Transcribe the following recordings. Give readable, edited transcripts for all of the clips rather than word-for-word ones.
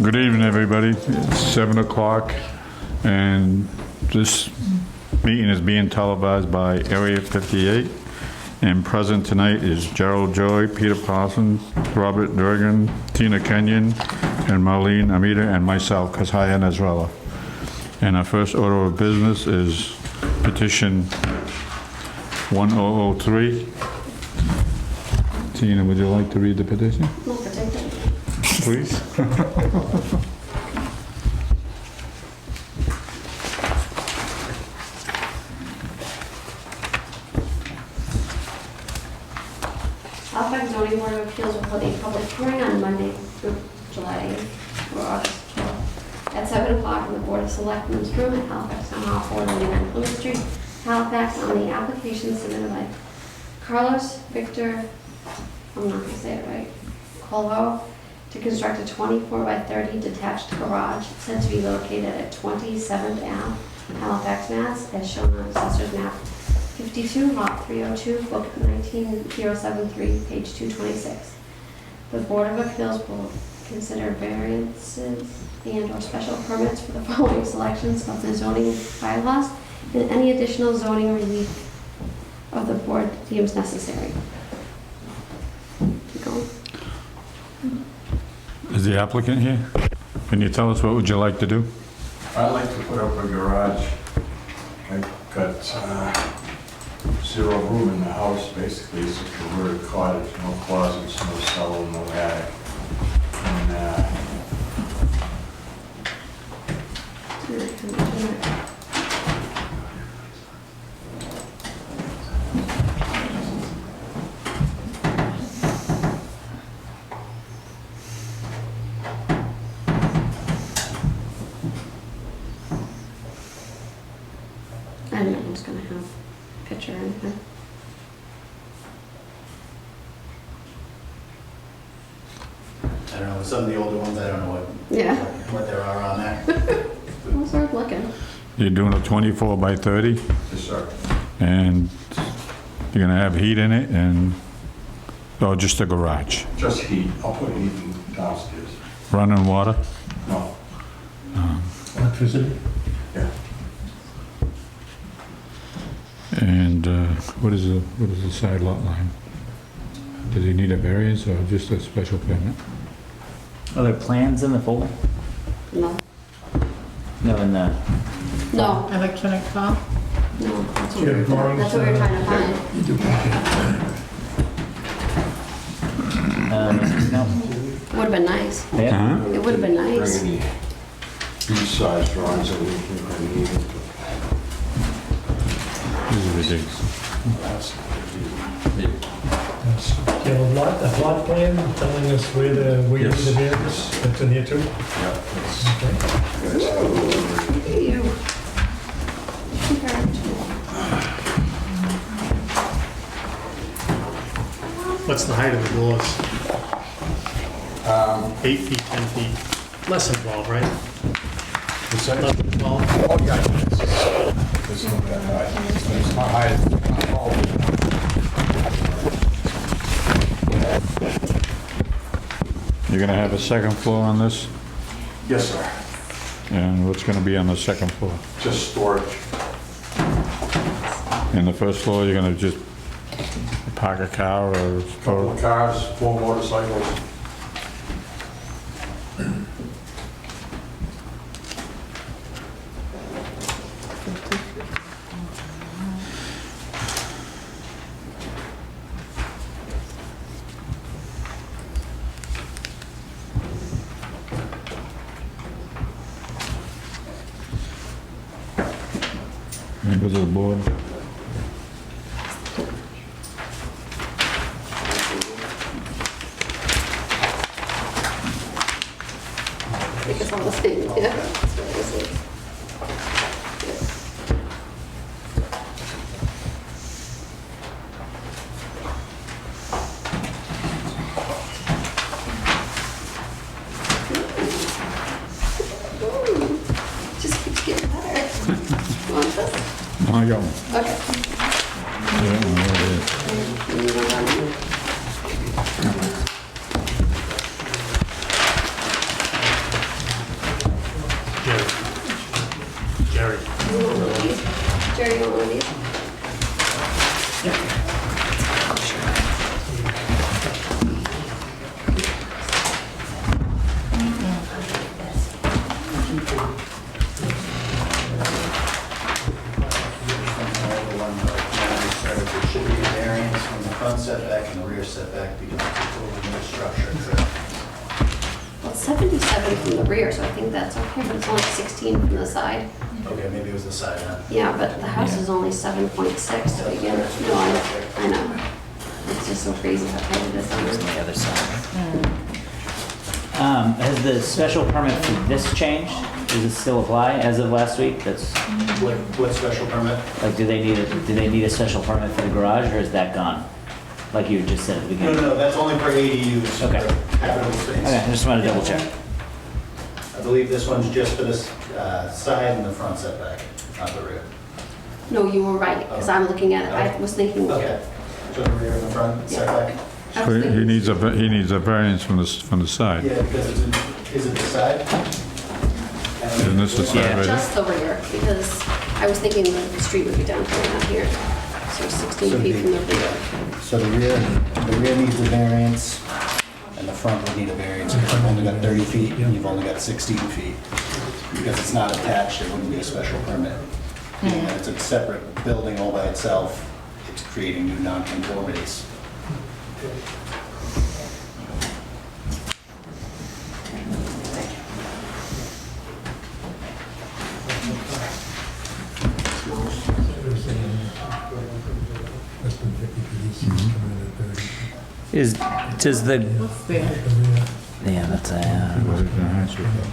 Good evening, everybody. It's 7 o'clock, and this meeting is being televised by Area 58. And present tonight is Gerald Joy, Peter Parsons, Robert Durgan, Tina Kenyon, and Marlene Amita, and myself, Kazhaya Nasrallah. And our first order of business is petition 1003. Tina, would you like to read the petition? Please. Halifax Zoning Board of Appeals will hold a public hearing on Monday, July 8th or August 12th at 7 o'clock in the Board of Selectmen's room at Halifax Town Hall, 499 Plymouth Street, Halifax, on the application submitted by Carlos Victor, I'm not going to say it right, Colvo, to construct a 24 by 30 detached garage said to be located at 27th Ave, Halifax, Mass, as shown on Assessor's Map 52, Lot 302, Book 19073, page 226. The Board of Appeals will consider variances and/or special permits for the following selections of the zoning bylaws and any additional zoning relief of the board deems necessary. Keep going. Is the applicant here? Can you tell us what would you like to do? I'd like to put up a garage. I've got zero room in the house, basically. It's a converted cottage, no closets, no cellar, no attic. And I don't know who's gonna have a picture or anything. I don't know, some of the older ones, I don't know Yeah. what there are on there. I'll start looking. You're doing a 24 by 30, yes, sir. and you're gonna have heat in it, and, or just a garage? Just heat. I'll put heating downstairs. Running water? No. Electricity? Yeah. And what is the side lot line? Does he need a variance or just a special permit? Are there plans in the folder? No. No, in the... No, Electronic file? no, that's what Do you we have were drawings, that's what we were trying to find. You do. No. Would've been nice. Yeah. Huh? It would've been nice. Bring any beach size drawings that we can need. This is ridiculous. That's Do you have a plot plan telling us where you need the variance? That's in here too? yeah, that's Look at you. What's the height of the doors? 8 feet, 10 feet, less than 12, right? Is that Less than 12? Oh, yeah. It's not that high. It's not high. It's not tall. You're gonna have a second floor on this? Yes, sir. And what's gonna be on the second floor? Just storage. In the first floor, you're gonna just park a car or... Couple of cars, 4 motorcycles. Members of the board? I think it's all the same, yeah. It's all the same. Ooh, just keeps getting better. You want this? I got one. Okay. Yeah, there it is. You want one? You want one of these? Jerry, you want one of these? There should be a variance from the front setback and the rear setback because it's a totally new structure. Well, it's 77 from the rear, so I think that's okay, but it's only 16 from the side. Okay, maybe it was the side, huh? Yeah, but the house is only 7.6 to begin with. No, I know. It's just so crazy how tight it is on On this. the other side. Has the special permit for this changed? Does it still apply as of last week? That's, What special permit? like, do they need a special permit for the garage, or is that gone? Like you just said at the No, beginning? no, that's only for ADUs. Okay. for habitable space. Okay, I just wanted to double check. I believe this one's just for this side and the front setback, not the rear. No, you were right, because I'm looking at it. I was thinking. Okay, so the rear and the front setback? I So was he thinking- needs a variance from the side. Yeah, because is it the side? Isn't this the side right here? Just the rear, because I was thinking the street would be down here, not here. So 16 feet from the rear. So the rear needs a variance, and the front would need a variance, because you've only got 30 feet, and you've only got 16 feet. Because it's not attached, it wouldn't be a special permit. And it's a separate building all by itself, it's creating new nonconformities. Less than 50 feet, he's coming in at 30. Does the, What's there? yeah, that's So he needs a variance on-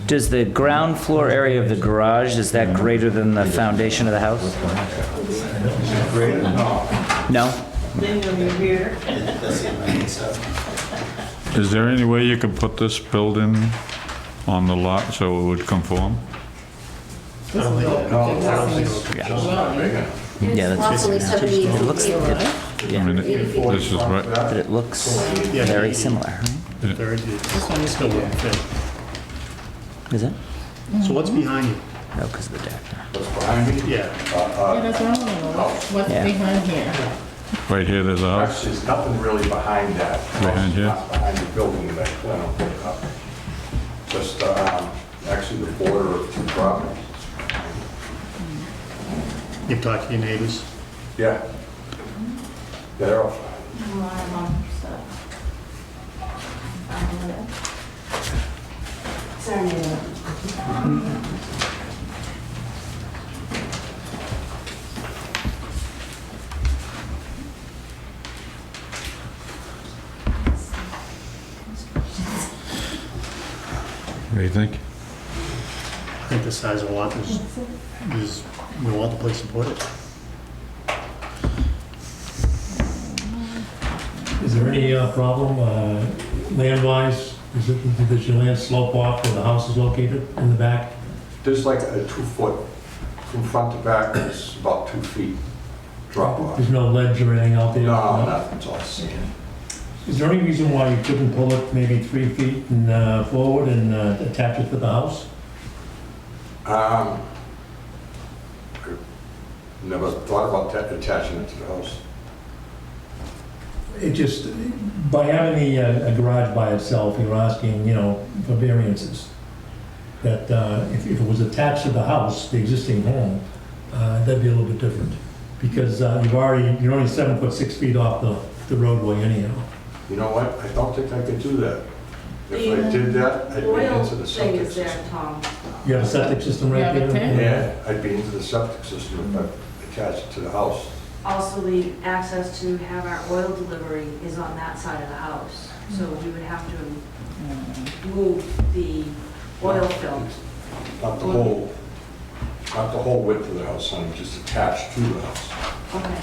does the ground floor area of the garage, is that greater than the foundation of the house? No? Then you're here. That's the amendment stuff. Is there any way you could put this building on the lot so it would conform? I don't think it'll- Yeah, It's that's, lots only 70 it looks, feet. I yeah, mean, this is right, but it looks very similar, right? Very deep. Still wouldn't fit. Is it? So what's behind you? No, because of the deck. What's behind me? Yeah. Yeah, that's what I want to know. What's Yeah. behind here? right here, there's a house. Actually, there's nothing really behind that. Behind here? Not behind the building that I plan on putting up. Just, actually the border of two properties. You've talked to your neighbors? Yeah. They're all, What do you think? I think the size of the lot is, we want the place to put it. Is there any problem land-wise? Does your land slope off where the house is located in the back? there's like a 2 foot, from front to back, it's about 2 feet drop off. There's no ledge or anything out there? No, nothing's all sand. Is there any reason why you couldn't pull it maybe 3 feet and forward and attach it to the house? I never thought about attaching it to the house. It just, by having a garage by itself, you're asking, for variances. That if it was attached to the house, the existing home, that'd be a little bit different. Because you're only 7 foot 6 feet off the roadway anyhow. You know what? I don't think I could do that. If I did that, I'd be Oil into the thing septic is there, system. Tom. You have a septic system right Yeah, but there? Yeah, I'd be into the septic system if I attached it to the house. Also, the access to have our oil delivery is on that side of the house. So we would have to move the oil field. Not the whole width of the house, honey, just attached to the house. Okay.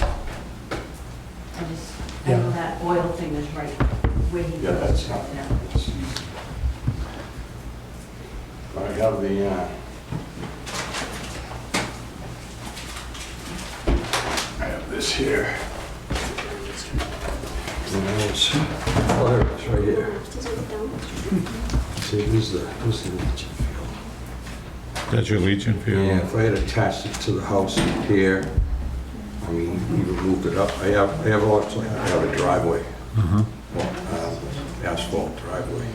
I know that oil thing is right where he Yeah, goes. that's not, Yeah. it's easy. I have the, I have this here. Oh, there it is, right here. See, this is the leaching field. That's your leaching field? Yeah, if I had attached it to the house here, I mean, even moved it up, I have a driveway, Uh-huh. asphalt driveway.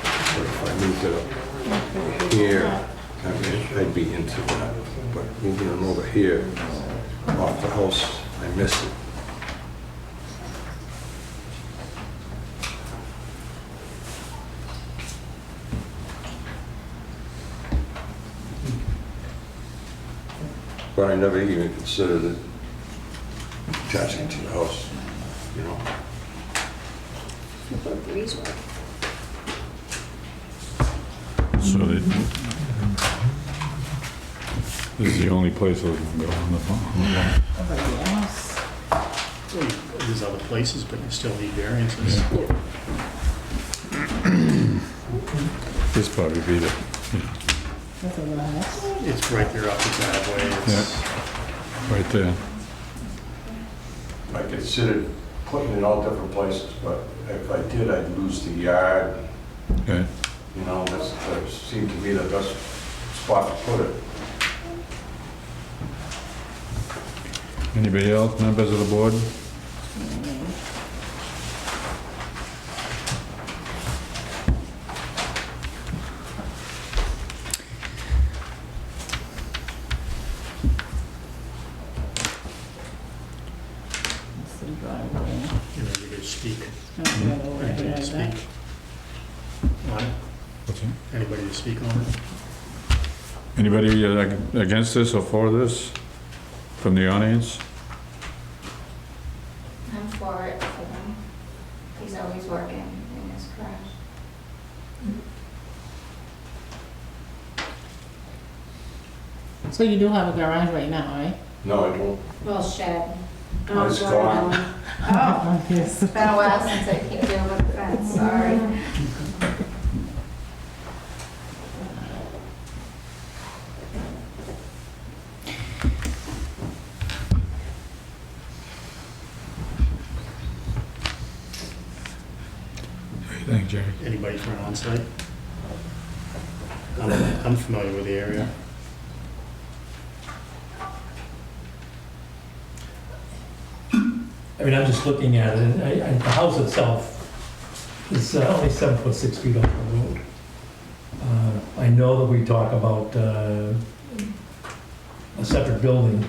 But if I moved it up here, I mean, I'd be into that. But moving it over here, off the house, I miss it. But I never even considered it attaching to the house, you know? Put a breezeway. So this is the only place that can go on the phone. Yes. Well, there's other places, but you still need variances. This probably be the, That's a lot. It's right there off the driveway. It's, right there. I considered putting it all different places, but if I did, I'd lose the yard. Okay. You know, that seemed to me the best spot to put it. Anybody else, members of the board? It's the driveway. you know, you could speak. Anybody Anybody to speak on it? What's that? Anybody to speak on it? Anybody against this or for this from the audience? I'm for it for them. He's always working in his garage. So you do have a garage right now, right? No, I don't. Well, shed. Oh, It's sorry, gone. Ellen. Oh, Yes. it's been a while since I came down with the fence, sorry. What do you think, Jerry? Anybody for an onsite? I'm familiar with the area. I mean, I'm just looking at it, and the house itself is only 7 foot 6 feet off the road. I know that we talk about a separate building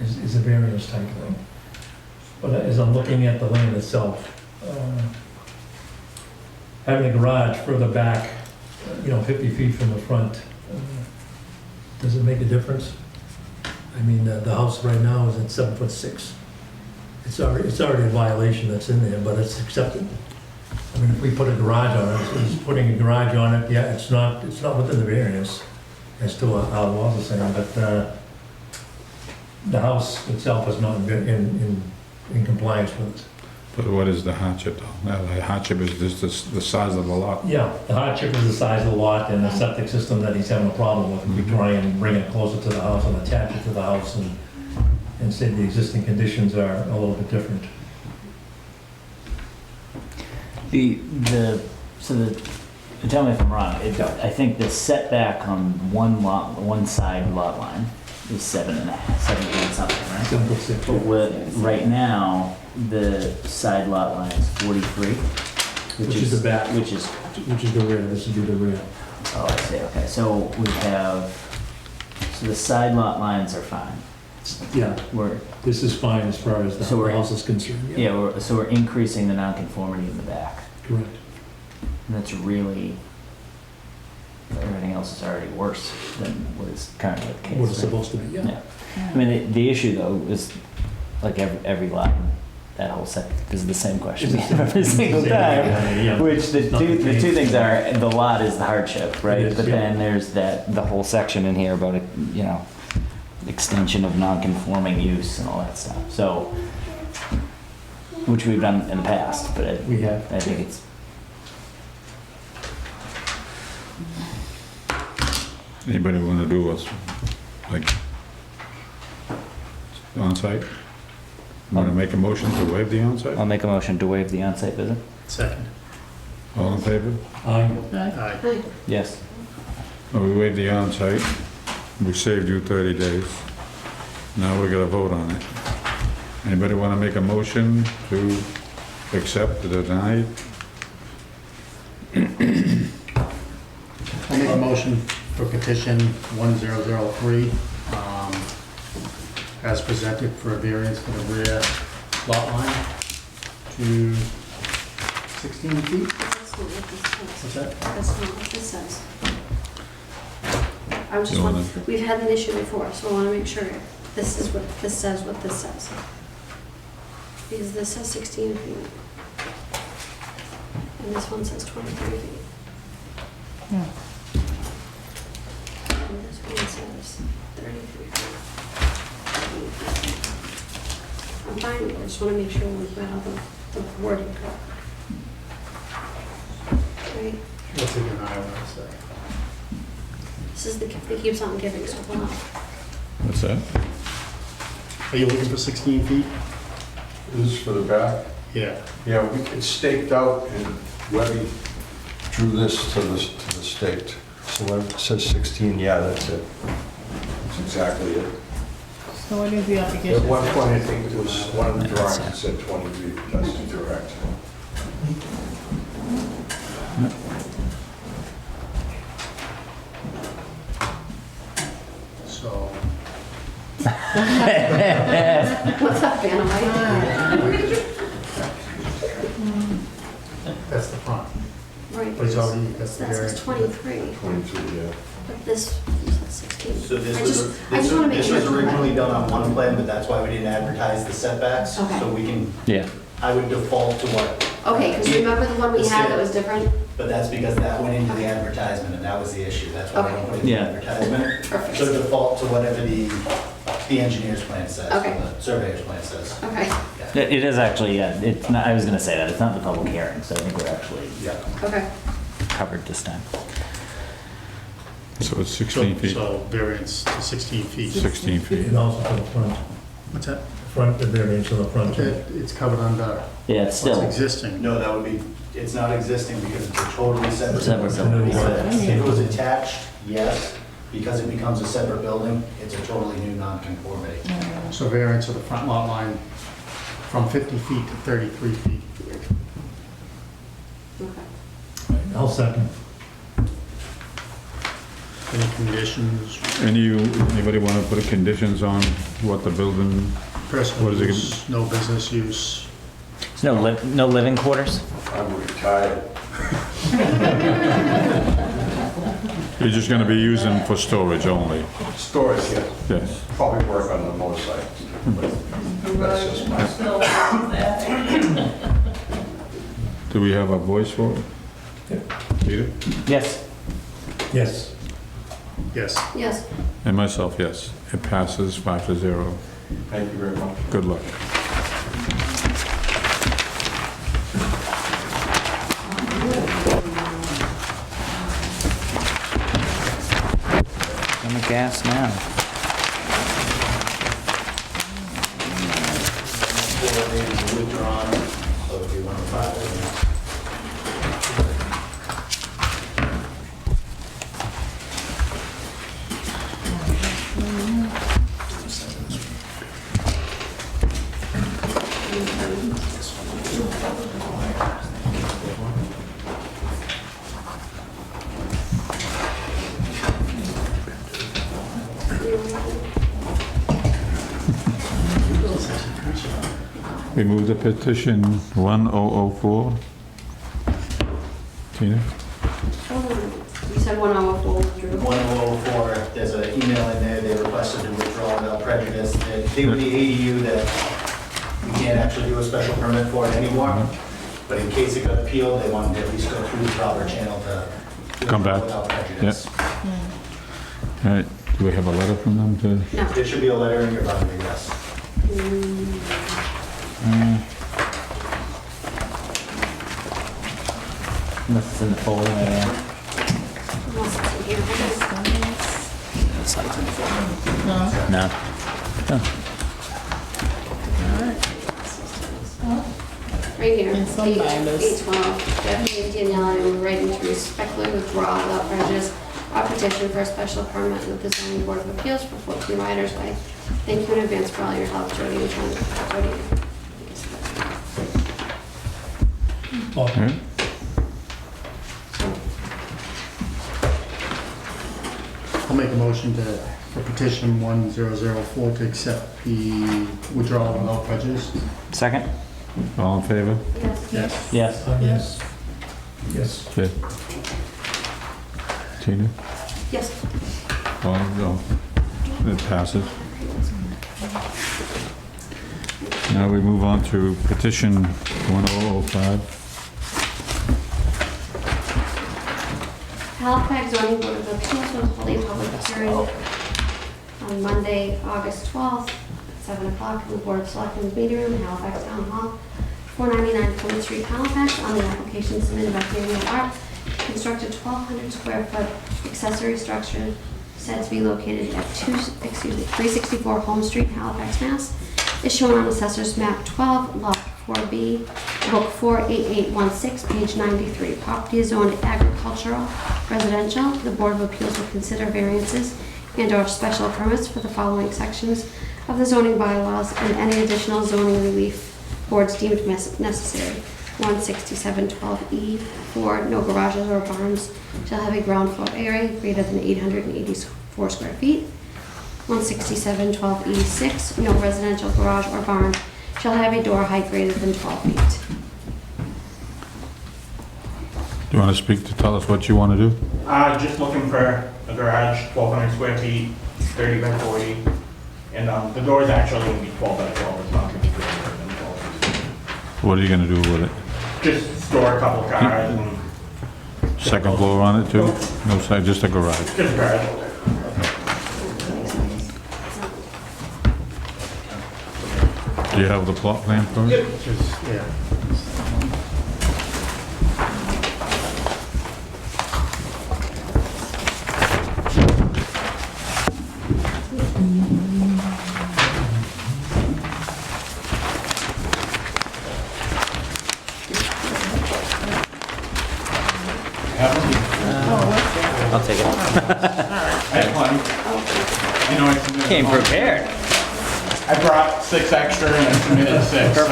is a variance type thing. But as I'm looking at the land itself, having a garage further back, 50 feet from the front, does it make a difference? I mean, the house right now is at 7 foot 6. It's already a violation that's in there, but it's accepted. I mean, if we put a garage on it, it's putting a garage on it, yeah, it's not within the variance as to how the laws are saying, but the house itself is not in compliance with it. But what is the hardship though? The hardship is just the size of the lot. Yeah, the hardship is the size of the lot and the septic system that he's having a problem with. We try and bring it closer to the house and attach it to the house and say the existing conditions are a little bit different. Tell me if I'm wrong, I think the setback on one side lot line is 7 feet something, right? 7 foot 6. But right now, the side lot line is 43, Which is the back. Which is, Which is the rear, this would be the rear. oh, I see, okay, so the side lot lines are fine. Yeah, We're, this is fine as far as the So we're- house is concerned. so we're increasing the nonconformity in the back. Correct. And that's really, everything else is already worse than what is currently the case. What it's right? supposed to be, yeah. Yeah. I mean, the issue though is like every lot, in that whole set is the same question we have every single time. Yeah. Which the two things are, the lot is the hardship, right? It is, But yeah. then there's the whole section in here about, extension of non-conforming use and all that stuff. So, which we've done in the past, but We have. I think it's, Anybody want to do what's like on-site? Want to make a motion to waive the on-site? I'll make a motion to waive the on-site visit. Second. All in favor? Aye. Aye. Yes. We waived the onsite. We saved you 30 days. Now we gotta vote on it. Anybody wanna make a motion to accept or deny? I'll make a motion for petition 1003, as presented for a variance for the rear lot line to 16 feet. That's not what this says. What's that? That's not what this says. I was just You wanna- wondering, we've had an issue before, so I want to make sure this is what this says, what this says. Because this says 16 feet. And this one says 23 feet. Hmm. And this one says 33 feet. I'm fine with it, I just want to make sure we've got all the wording correct. Right? What's the denial want to say? This is the, it keeps on giving, so hold on. What's that? Are you looking for 16 feet? This is for the back? Yeah. Yeah, it's staked out and Webby drew this to the stake. So when it says 16, yeah, that's it. That's exactly it. So what is the application? At one point, I think it was one of the drawings that said 23, but that's incorrect. So, What's up, Vanna White? that's the front. Right. But he's already, that's the That says variance. 23, 22, yeah. but this says 16. So this I was, just want to make this sure. was originally done on one plan, but that's why we didn't advertise the setbacks. Okay. So we can, Yeah. I would default to what, Okay, because remember the one we had that was different? but that's because that went into the advertisement and that was the issue. That's why we don't put it in the Yeah. advertisement. Perfect. So default to whatever the engineer's plan says, or Okay. the surveyor's plan says. Okay, It is actually, yeah, it's not, I was gonna say that, it's not the public hearing, so I think we're actually Yeah. okay. covered this time. So it's 16 feet. So variance to 16 feet. 16 feet. And also for the front, What's that? the variance on the front. It's covered under Yeah, it's what's still, existing. No, that would be, it's not existing because it's a totally separate. Separate building. building. If it was attached, yes, because it becomes a separate building, it's a totally new non-conformity. So variance of the front lot line from 50 feet to 33 feet. Okay. I'll second. Any conditions? Anybody want to put conditions on what the building, Personal What is it? use, no business use. there's no living quarters? I'm retired. you're just going to be using for storage only? Storage, yeah. Yes. Probably work on the motorcycles. But that's just my... Do we have a voice for it? Peter? Yes. Yes. Yes. Yes, And myself, yes. It passes 5-0. Thank you very much. Good luck. On the gas now. Or maybe withdrawn, so if you want to file it. We move the petition 1004. Tina? you said 104 withdrew. 1004, there's an email in there, they requested to withdraw without prejudice. They were the ADU that we can't actually do a special permit for it anymore, but in case it got appealed, they wanted to at least go through the proper channel to Come back. withdraw without prejudice. All right, do we have a letter from them to? No. There should be a letter in your binder, yes. Unless it's in the folder, yeah. Unless it's in here. No. Right here. In some binders. 812. Deputy and Danielle, I am writing to respectfully withdraw without prejudice a petition for a special permit with the zoning board of appeals for 14 Riders Way. Thank you in advance for all your help, Jody and Jody. Bob, All right. I'll make a motion for petition 1004 to accept the withdrawal without prejudice. Second? All in favor? Yes. Yes. Yes. yes. Okay. Tina? Yes. All, no. It passes. Now we move on to petition 1005. Halifax zoning board of appeals will hold a public hearing on Monday, August 12th, at 7 o'clock in the board of selectmen's meeting room in Halifax Town Hall, 499 Plymouth Street, Halifax, on the application submitted by Daniel Art to construct a 1,200 square foot accessory structure said to be located at 364 Holmes Street, Halifax, Mass. Is shown on Assessor's Map 12, Lot 4B, Book 48816, page 93. Property is zoned agricultural, residential. The Board of Appeals will consider variances and/or special permits for the following sections of the zoning bylaws and any additional zoning relief boards deemed necessary. 16712E4, no garages or barns shall have a ground floor area greater than 884 square feet. 16712E6, no residential garage or barn shall have a door height greater than 12 feet. Do you want to speak to tell us what you want to do? Just looking for a garage, 1,200 square feet, 30 by 40. And the door's actually going to be 12 by 12. It's not going to be bigger than 12. What are you going to do with it? Just store a couple cars and Second floor on it too? No side, just a garage? just a garage. Do you have the plot plan for it? Just, yeah. I'll take it. I have plenty. You know, I submitted Came all- prepared. I brought 6 extra and I submitted 6, so.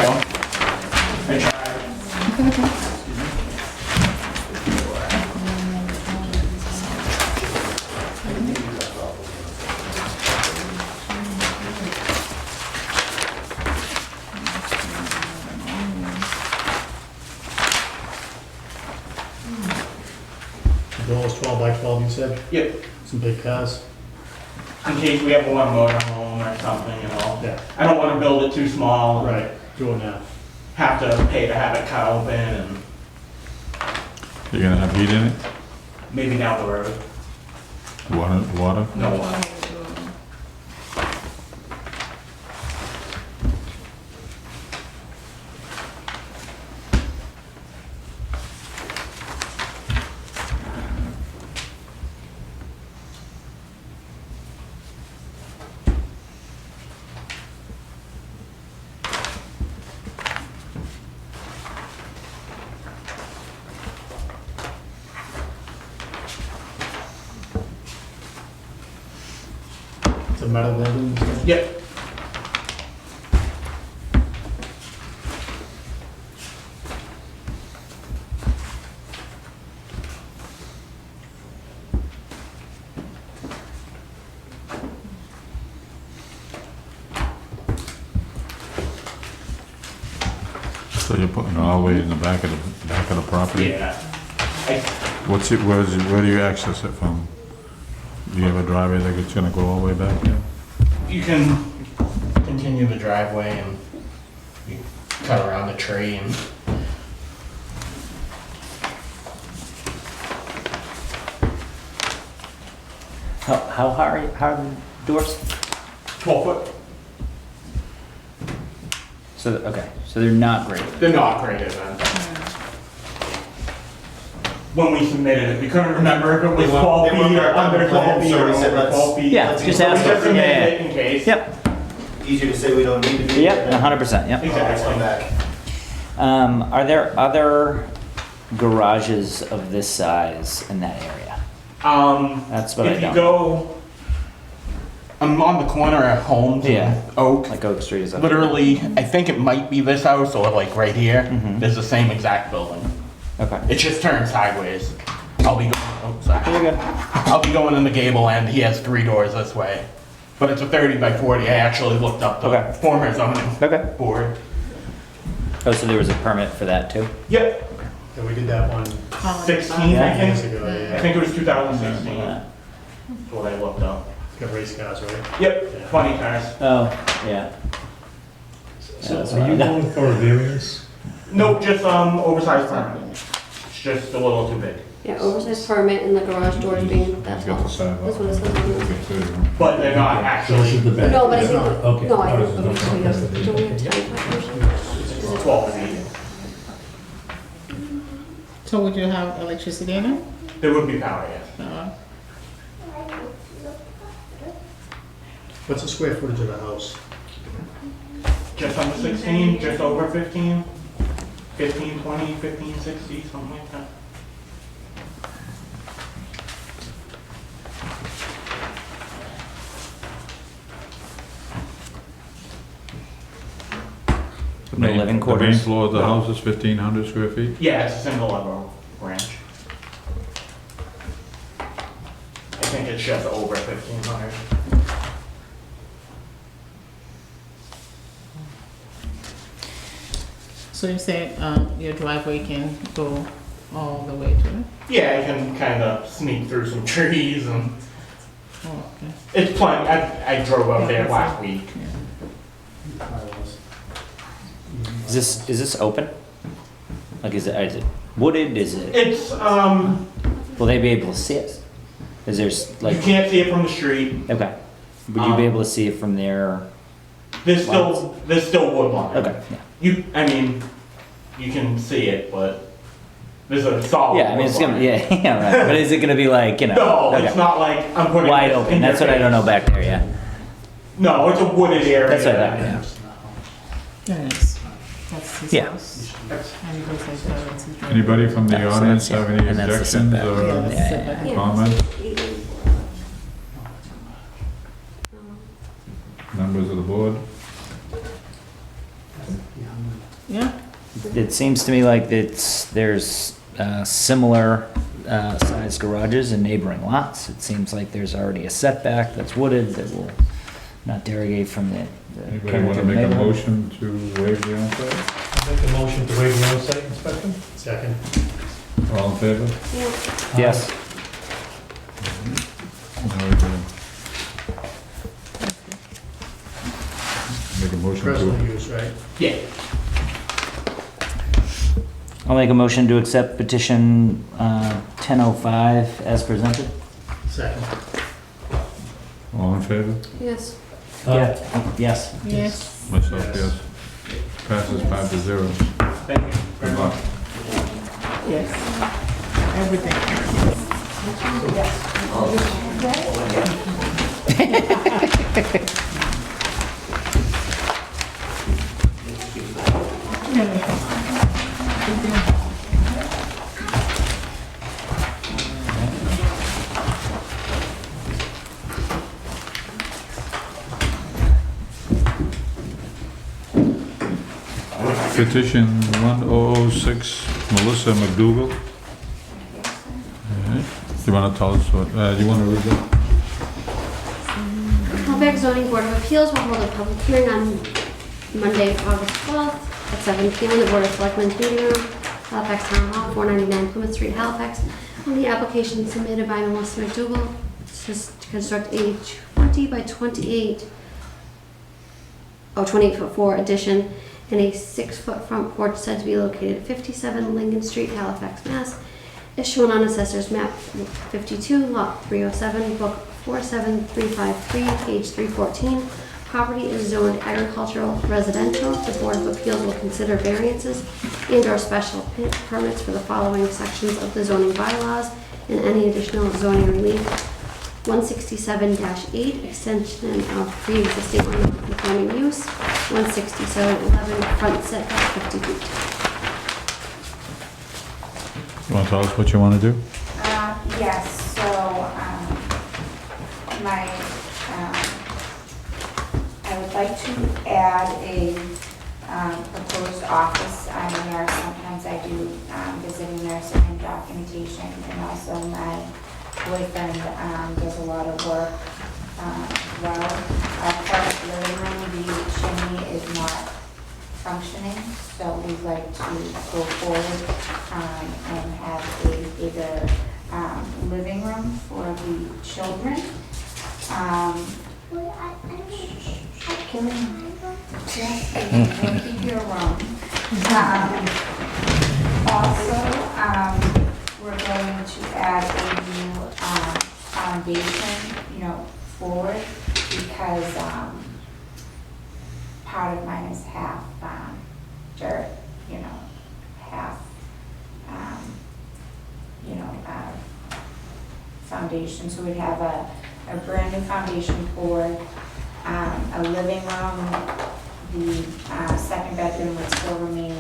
I tried. The door was 12 by 12, you said? Yep. Some big cars? In case we ever want to motor home or something, you know. Yeah. I don't want to build it too small. and Right, do it now. Have to pay to have it cut open and You're gonna have heat in it? maybe down the road. Water? No. It's a metal building, you said? Yep. So you're putting it all the way in the back of the property? Yeah. I What's it, where do you access it from? Do you have a driveway that's gonna go all the way back there? You can continue the driveway and you cut around the tree and How high are the doors? 12 foot. So, okay, so they're not great. They're not graded then. When we submitted it, we couldn't remember if it was 12 They weren't feet or marked on the under 12 plan, feet so or we said over let's- 12 feet. Yeah, Let's just So we ask just them, submitted yeah, it in case. Yep, Easier to say we don't need to be. yep, 100%, yep. Let's come back. Are there other garages of this size in that area? That's what I If you don't. go, I'm on the corner at Holmes Yeah. and Oak. Like Oak Street is up. Literally, I think it might be this house or like right here. Mhm. There's the same exact building. Okay. It just turns sideways. I'll be going, oh, sorry. You're good. I'll be going in the gable end. He has 3 doors this way. But it's a 30 by 40. I actually looked up the Okay. former zoning Okay. board. Oh, so there was a permit for that too? Yep, And we did that one 16, Yeah. I years think. ago, I yeah. think it was 2016. Yeah. That's what I looked up. Got race cars, right? Yep, 20 cars. Oh, yeah. So that's are what you I- going for a variance? Nope, just oversized permit. It's just a little too big. Yeah, oversized permit and the garage doors being, that's He's got all. the sidewalk. That's what it says on Okay, there. so, But they're not So this actually, is the back? No, but I think, Okay. no, I Ours think, is okay, not- so we don't have 25 percent. it's 12 feet. So would you have electricity in it? There would be power, yes. No. What's the square footage of the house? Just under 16, just over 15, 15, 20, 15, 60, something like that. The No main- living The main quarters? floor of the No. house is 1,500 square feet? Yeah, it's a single level ranch. I think it's just over 1,500. So you say, your driveway can go all the way to it? Yeah, I can kind of sneak through some trees and Oh, okay. it's plenty. I drove up there last week. Is this open? Like, is it wooded? Is it, It's, will they be able to see it? Is there, you like, can't see it from the street. okay. Would you be able to see it from there? There's still wood line. Okay, yeah. I mean, you can see it, but there's a solid. Yeah, I mean, it's gonna, wood line. yeah, yeah, right. But is it gonna be like, you know? No, okay. it's not like I'm putting. Wide this open, in that's your what I don't know face. back there, yeah. No, it's a wooded area. That's what I thought, yeah. Yes. That's his Yeah. house. And he goes like that, that's his driveway. Anybody from the Yeah, so audience that's- have any and that's the objections setback. Yeah, or that's Yeah, setback. Yeah. comments? Um, Members of the board? Yeah, It seems to me like there's similar sized garages in neighboring lots. It seems like there's already a setback that's wooded that will not derogate from the Anybody want character to of the make a neighborhood. motion to waive the onsite? Make a motion to waive the on-site inspection? Second. All in favor? yeah. Yes. Now we can Make a motion Personal to, use, right? Yeah. I'll make a motion to accept petition 1005 as presented. Second. all in favor? Yes. Yeah. Yes. yes. Myself, Yes. yes. Passes 5-0. Thank you very Good much. luck. Yes. Everything. Petition 1006, Melissa McDougal. Alright. You want to tell us what, do you want to read that? Halifax Zoning Board of Appeals will hold a public hearing on Monday, August 12th at 7 p.m. in the Board of Selectmen's meeting room, Halifax Town Hall, 499 Plymouth Street, Halifax, on the application submitted by Melissa McDougal to construct a 20 by 28, 28-foot 4 addition and a 6-foot front porch said to be located at 57 Lincoln Street, Halifax, Mass. Is shown on Assessor's Map 52, Lot 307, Book 47353, page 314. Property is zoned agricultural residential. The Board of Appeals will consider variances and/or special permits for the following sections of the zoning bylaws and any additional zoning relief. 167-8, extension of pre-existing or non-conforming use. 167-11, front setback 50 feet. You want to tell us what you want to do? Yes, so I would like to add a proposed office. I'm a nurse, sometimes I do visiting nursing and documentation, and also my boyfriend does a lot of work. Well, our current living room, the chimney is not functioning, so we'd like to go forward and have a bigger living room for the children. Killing me. Yes, we'll keep your room. Also, we're going to add a new foundation, forward, because part of mine is half dirt, half, foundation. So we'd have a brand new foundation poured, a living room, the second bedroom would still remain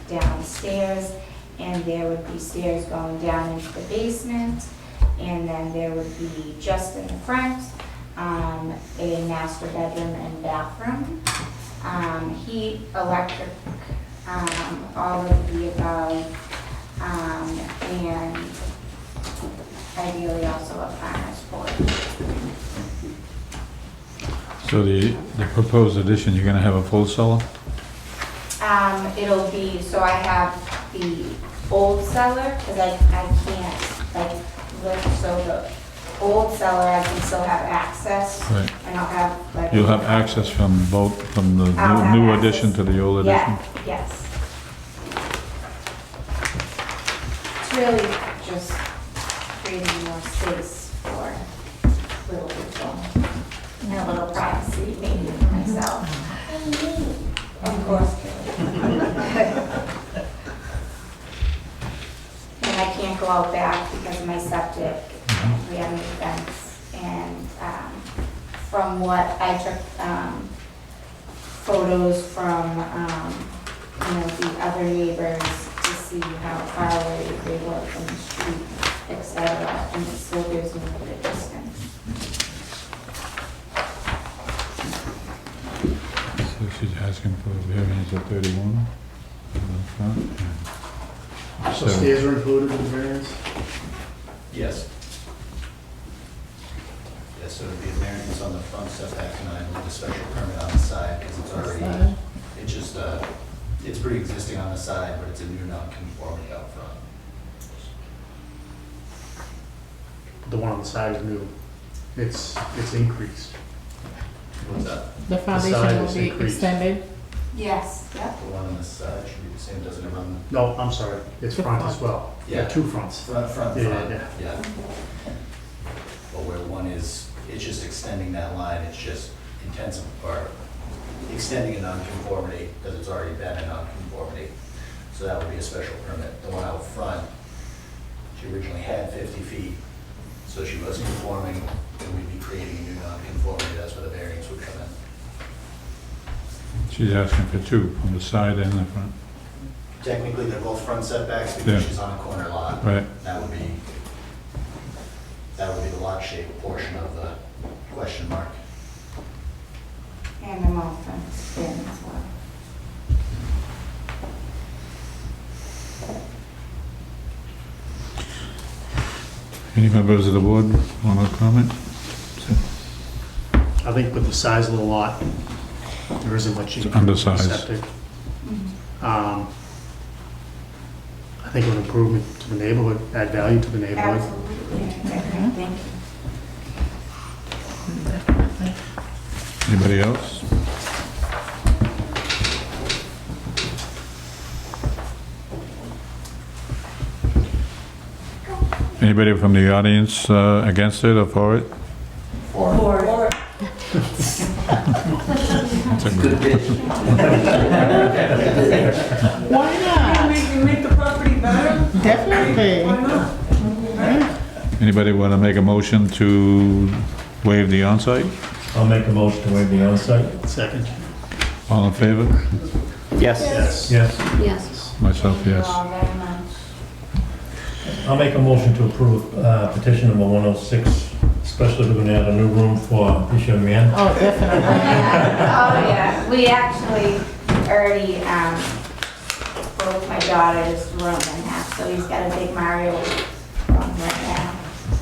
downstairs, and there would be stairs going down into the basement, and then there would be just in the front a master bedroom and bathroom, heat, electric, all of the above, and ideally also a farmer's porch. So the proposed addition, you're gonna have a full cellar? It'll be, so I have the old cellar, because I can't lift, so the old cellar, I can still have access. Right. And I'll have You'll have access from both, from the I'll have new access. addition to the old addition? Yeah, yes. It's really just creating more space for little people and a little privacy maybe for myself. Of course. And I can't go out back because of my septic. We have a new fence. And from what I took photos from the other neighbors to see how far away they were from the street, etc. And it still gives me a bit of distance. So she's asking for a variance of 31 on the front. and So stairs are included in the variance? Yes. Yes, so it'd be a variance on the front setback line with a special permit on the side, because it's already, it's just, it's pre-existing on the side, but it's a new non-conformity out front. The one on the side is new. It's increased. What's that? The side foundation will is be increased. extended. Yes, yep. The one on this side should be the same, doesn't it run? No, I'm sorry, it's The front as front. well. Yeah. Two fronts. Front, Yeah. yeah. But where one is, it's just extending that line, it's just intensive, or extending a non-conformity, because it's already been a non-conformity. So that would be a special permit. The one out front, she originally had 50 feet, so she was conforming, and we'd be creating a new non-conformity, that's where the variance would come in. She's asking for two, on the side and the front. Technically, they're both front setbacks Yeah. because she's on a corner lot. Right. That would be the lot shape portion of the question mark. And I'm off on spin as well. Any members of the board want to comment? I think with the size of the lot, there isn't much. It's undersized. Septic. I think an improvement to the neighborhood, add value to the neighborhood. Absolutely. Thank you. Anybody else? Anybody from the audience against it or for it? Or That's a good- Why not? make the property better? Definitely. Anybody want to make a motion to waive the onsite? I'll make a motion to waive the onsite. Second. All in favor? Yes. Yes. Yes. Yes. Myself, Thank you yes. all very much. I'll make a motion to approve petition number 106 especially if we're gonna add a new room for this young man. Oh, definitely. Oh, yeah, we actually already, broke my daughter's room in half, so he's got a big Mario room right now.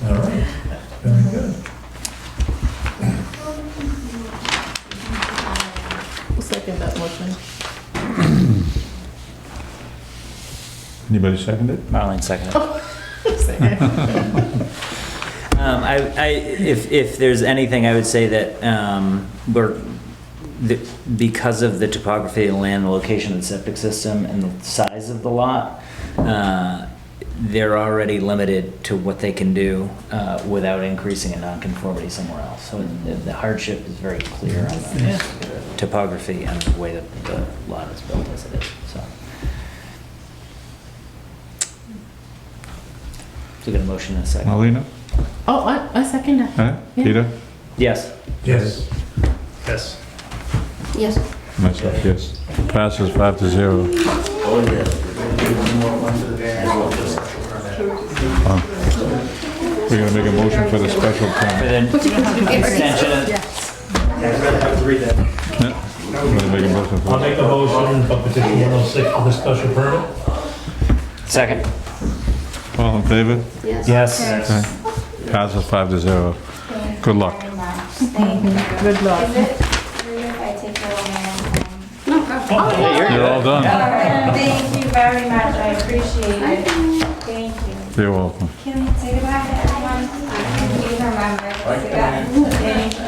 All right, very good. I'll second that motion. Anybody second it? Marlene seconded. Second. If there's anything, I would say that because of the topography of the land, the location of the septic system, and the size of the lot, they're already limited to what they can do without increasing a nonconformity somewhere else. So the hardship is very clear on the topography and the way that the lot is built as it is. So get a motion in a second. Marlena? Oh, I second that. Huh? Yeah. Peter? Yes. Yes. Yes. Yes. Myself, yes. Passes 5-0. We're gonna make a motion for the special For permit. the extension of, We're gonna make a motion I'll for, make a motion for petition 106 for the special permit. second. all in favor? Yes. Yes. Okay. Passes 5-0. Good luck. Very much. Thank you. Good luck. Is it rude if I take a little man? No, go. You're all done. Thank you very much, I appreciate it. Thank you. You're welcome. Can we say goodbye to everyone? Please remember to say that. Thank you.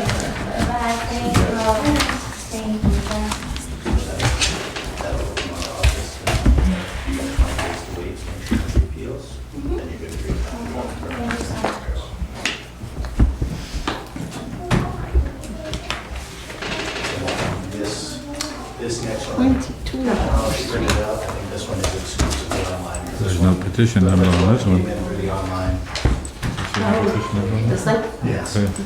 Bye, thank you all. Thank you. Bye. This next one, 22. I'll bring it up. I think this one is exclusively online. There's no petition number on this one. Came in really online. Petition number on this? This thing? Yes. Okay. So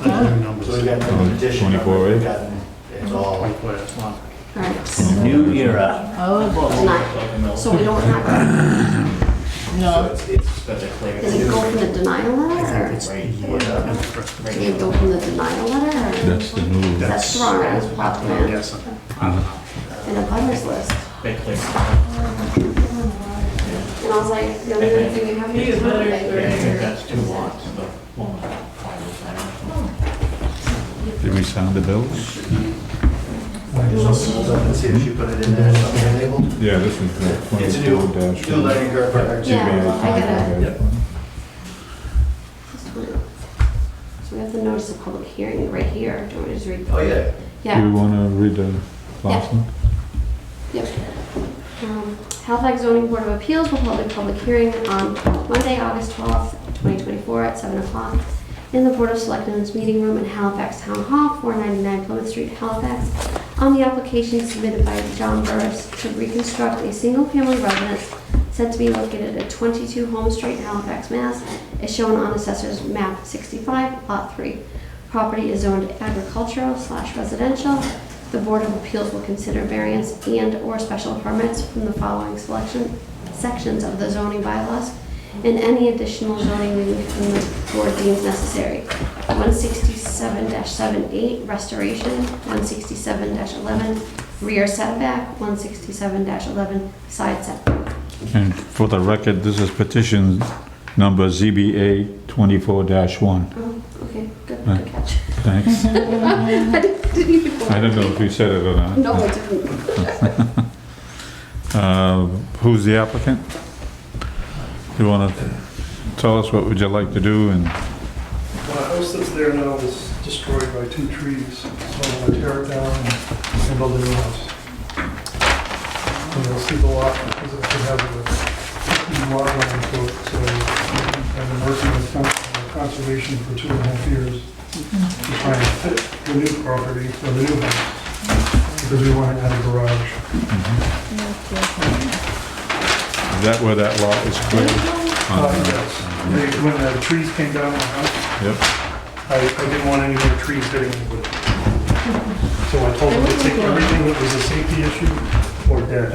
we've got the petition. 24, We've eh? gotten- It's all. All right. New era. Oh, boy. Denial. So we don't have, No. It's got the clear. does it go from the denial letter? Or does it go from the denial letter? Or That's the new. that's wrong, it's plot plan. Yes. In a butters list. They clear. And I was like, the only thing we have here is one I thing. think that's 2 lots, the one was Did we sign the bills? Let's see if she put it in there. Something labeled. Yeah, this is the It's a new, 24-1. new learning curve for her. Yeah, I get it. Yep. So we have the notice of public hearing right here. Do you want me to just read? Oh, yeah. Do you Yeah, want to read the last one? yep. Halifax Zoning Board of Appeals will hold a public hearing on Monday, August 12th, 2024 at 7 o'clock in the Board of Selectmen's meeting room in Halifax Town Hall, 499 Plymouth Street, Halifax, on the application submitted by John Burris to reconstruct a single-family residence said to be located at 22 Home Street, Halifax, Mass, as shown on Assessor's Map 65, Lot 3. Property is zoned agricultural/residential. The Board of Appeals will consider variance and/or special permits from the following sections of the zoning bylaws and any additional zoning relief from the board deems necessary. 167-78 restoration, 167-11 rear setback, 167-11 side setback. And for the record, this is petition number ZBA 24-1. Oh, okay, good Right. catch. Thanks. I didn't even. I don't know if you said it or not. No, I didn't. Who's the applicant? You want to tell us what would you like to do? And The house that's there now was destroyed by 2 trees, so I'm gonna tear it down and build a new house. And you'll see the lot, because it should have a lot line to it, so I've been working with conservation for 2.5 years to try and fit the new property, or the new house, because we want to add a garage. is that where that lot is cleared? Yes. When the trees came down the house, Yep. I didn't want any more trees hitting it with it. So I told them to take everything that was a safety issue or dead.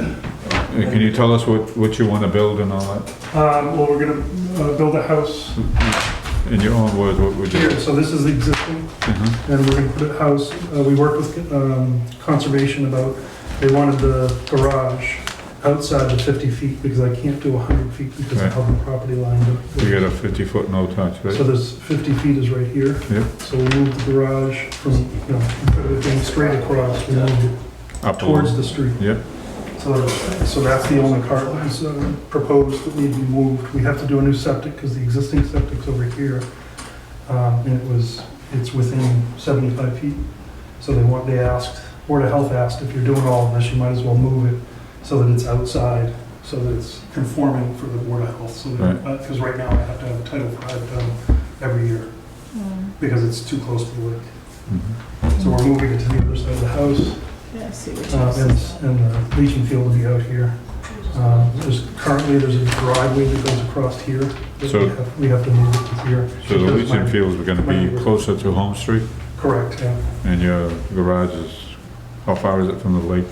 Can you tell us what you want to build and all that? Well, we're gonna build a house in your own words, what would you? Here, so this is the existing, Mhm. and we're gonna put a house, we worked with conservation about, they wanted the garage outside the 50 feet, because I can't do 100 feet because Right. of how the property line. You got a 50-foot no-touch, So right? there's 50 feet is right here. Yep. So we moved the garage from, instead of it being straight across, we moved it Up a towards little. the street. Yep, So that's the only part that was proposed that need to be moved. We have to do a new septic because the existing septic's over here. And it's within 75 feet. So they asked, Board of Health asked, if you're doing all of this, you might as well move it so that it's outside, so that it's conforming for the Board of Health. So that, because right now I have to have a Title V done every year because it's too close to the lake. Mhm. So we're moving it to the other side of the house. Yeah, I see what you're saying. And the leaching field will be out here. Currently, there's a driveway that goes across here. that So- we have to move it to here. so the Because leaching my- fields are gonna be closer to Home Street, Correct, yeah. and your garage is, how far is it from the lake?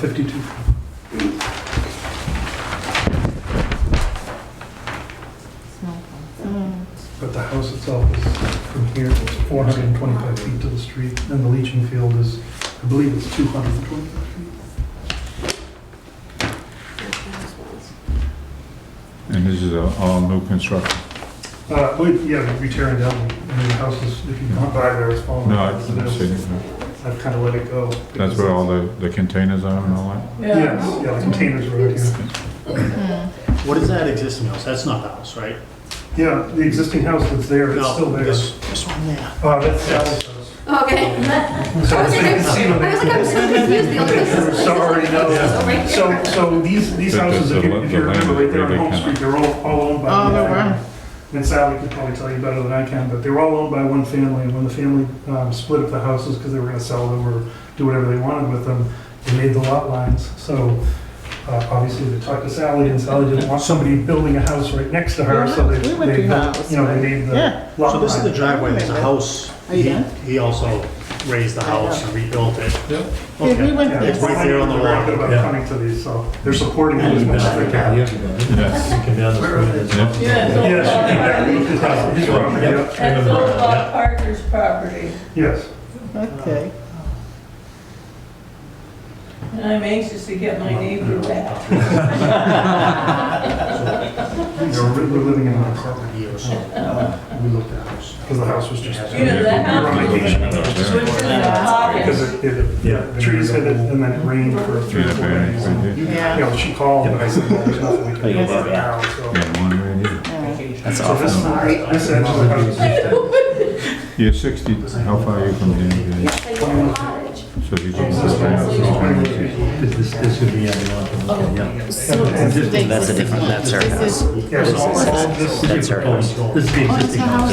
52. But the house itself is from here, it's 425 feet to the street, and the leaching field is, I believe it's 225 feet. And this is all new construction? We're tearing down, I mean, the house is, if you come by there, it's falling. No, apart. I've seen it. I've kind of let it go. That's where all the containers are and all that? Yes, yeah, the containers are out here. What is that existing house? That's not the house, right? Yeah, the existing house that's there, it's still there. This one there. That's Sally's house. Okay. So I was like, I'm so confused, the other place is. Sorry, no. Oh, right here. So these houses, if you remember, right there on Home Street, they're all owned by Oh, one they're family. right. And Sally could probably tell you better than I can, but they were all owned by one family, and when the family split up the houses because they were gonna sell them or do whatever they wanted with them, they made the lot lines. So obviously they talked to Sally, and Sally didn't want somebody building a house right next to her, so they We went to your built, house, they made the Yeah. lot So this is the line. driveway, there's a house. Are you done? He also raised the house and rebuilt it. Yeah. Yeah, we went Yeah, there. It's right there on the They're very good wall. about coming to these, so they're supporting it as much as they can. Yes. Come down the street. Yep. Yes, his property, yeah. That's all Parker's property, Yes. Okay. and I'm anxious to get my neighbor back. We're living in an apartment. Years. We looked at it, because the house was just. You know, that we were on house vacation. was in the Because pocket. the trees hit it, and then it rained for 3 or 4 days. And, you Yeah. know, she called, and I said, well, there's nothing we can do about it now, so. Yeah, one right here. That's So awful. this edge of the house is You're 60, how far are you from here? So you have a cottage. So you this just, This could be added on to the, yeah. That's a different, that's her house. Yeah, so all this. That's her house. This is the existing house.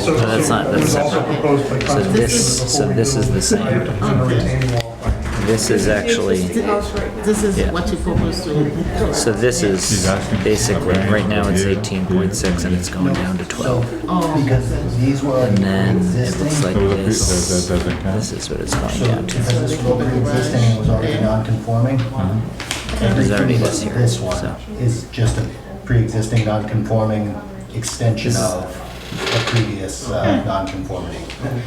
So that's not- it was that's also separate. proposed by So this is the same. I have to put in a retaining wall. This is actually, This is Yeah. what you proposed to. so this is basically, right now it's 18.6 and it's going down to 12. Oh, Because these were And already then it pre-existing. looks like that this, doesn't count? this is what it's going So down to. because this was pre-existing and was already non-conforming, There's already everything this but here, this so. one is just a pre-existing non-conforming extension of a previous non-conformity.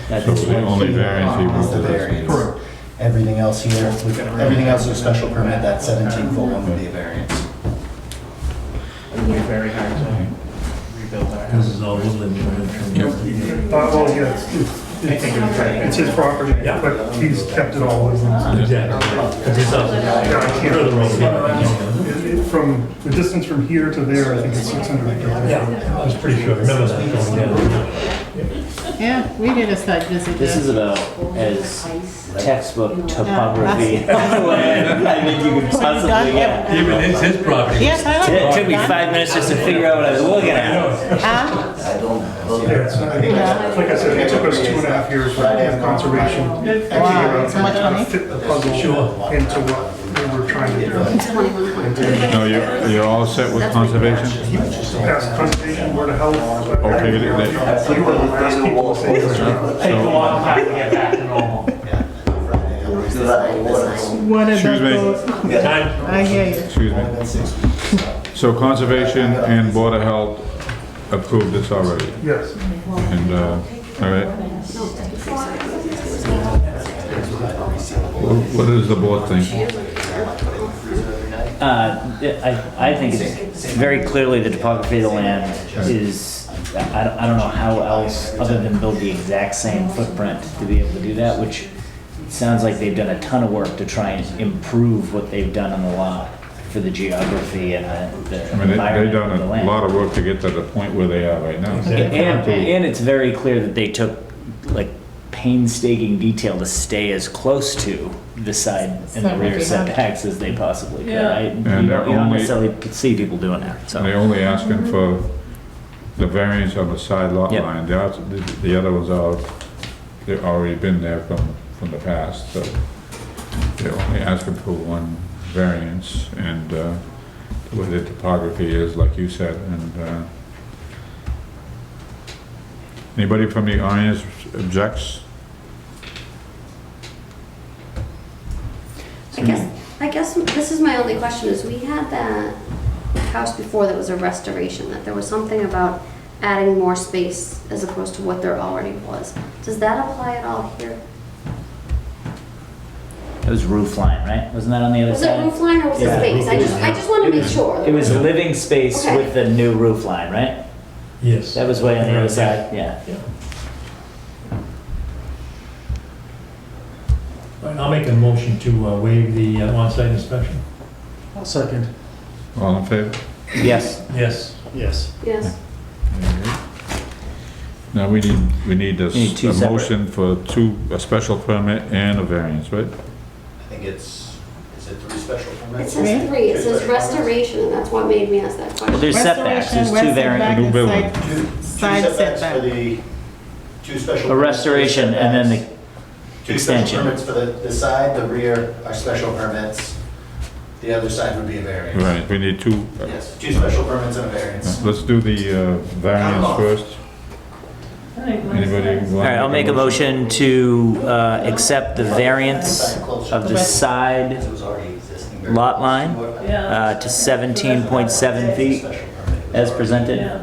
That So is the only variance he Is wants the is variance. Everything else here, everything else is a special permit, that 17-foot one would be a variance. It would be very hard to rebuild our This house. is all woodland. Well, yeah, it's his property, Yeah. but he's kept it all as. Exactly. Because this house is Yeah, I can't. further over. From, the distance from here to there, I think it's 600 yards. Yeah, I was pretty sure, remember that going down. yeah, we did a site visit This is there. about as textbook topography land I think you could possibly get. Even it's his property. Yes, I know. It took me 5 minutes just to figure out what I was looking at. Huh? Yeah, it's not- like I said, it took us 2.5 years with conservation to figure out So much how to money? fit the puzzle into what we were trying to do. It's 21.2. No, you're all set with conservation? Past conservation, Board of Health. Okay, We were the last people to say this. Take a long time to get back to normal. What Excuse me. I hear you. Excuse me. So conservation and Board of Health approved this already, Yes. and, all right. What does the board think? I think it's very clearly the topography of the land is, I don't know how else, other than build the exact same footprint to be able to do that, which sounds like they've done a ton of work to try and improve what they've done on the lot for the geography and the I mean, they've environment done of the a land. lot of work to get to the point where they are right now. And it's very clear that they took like painstaking detail to stay as close to the side and the rear setbacks as they possibly could, Yeah. right? And You they're don't only- necessarily see people doing that, And so. they're only asking for the variance on the side lot Yep. line. The other ones are, they've already been there from the past, so they're only asking for one variance, and, the way the topography is, like you said, and, anybody from the audience objects? I guess this is my only question, is we had that house before that was a restoration, that there was something about adding more space as opposed to what there already was. Does that apply at all here? It was roof line, right? Wasn't that on the other Was it side? roof line or was it Yeah. space? I just want to make sure. It was living space Okay. with the new roof line, right? Yes. That was way on the other side, yeah. All right, I'll make a motion to waive the on-site inspection. I'll second. All in favor? Yes. Yes. Yes. Yes. Now, we need You need two a separate. motion for a special permit and a variance, right? I think is it 3 special It permits? says 3, it says restoration, and that's what made me ask that Well, question. there's setbacks, there's two variants. New building. Two Side setbacks setback. for the 2 special. A restoration and then the 2 special extension. permits for the side, the rear are special permits. The other side would be a variance. Right, we need two. Yes, 2 special permits and a variance. Let's do the variance first. Anybody want? All right, I'll make a motion to accept the variance of the side It was already existing. lot line Yeah. to 17.7 feet as presented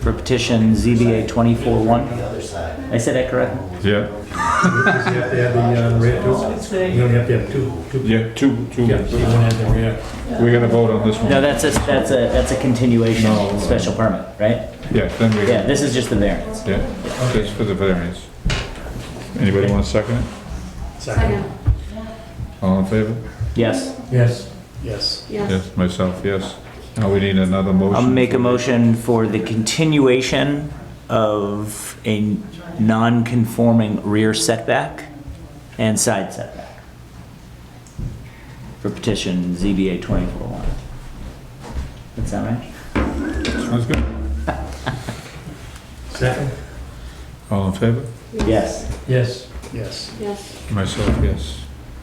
for petition ZBA 24-1. The other side. I said that correct? Yeah, Does he have to have the rear too? You only have to have two. yeah, two. Yeah, so you want to have the rear. We're gonna vote on this one. No, that's a continuation special permit, right? Yeah, then we, Yeah, this is just the variance. yeah, that's for the variance. Anybody want to second it? Second. All in favor? Yes. Yes. Yes. Yes. Yes, myself, yes. Now we need another motion. I'll make a motion for the continuation of a non-conforming rear setback and side setback for petition ZBA 24-1. That sound right? Sounds good. Second? All in favor? Yes. Yes. Yes. Yes. Myself, yes.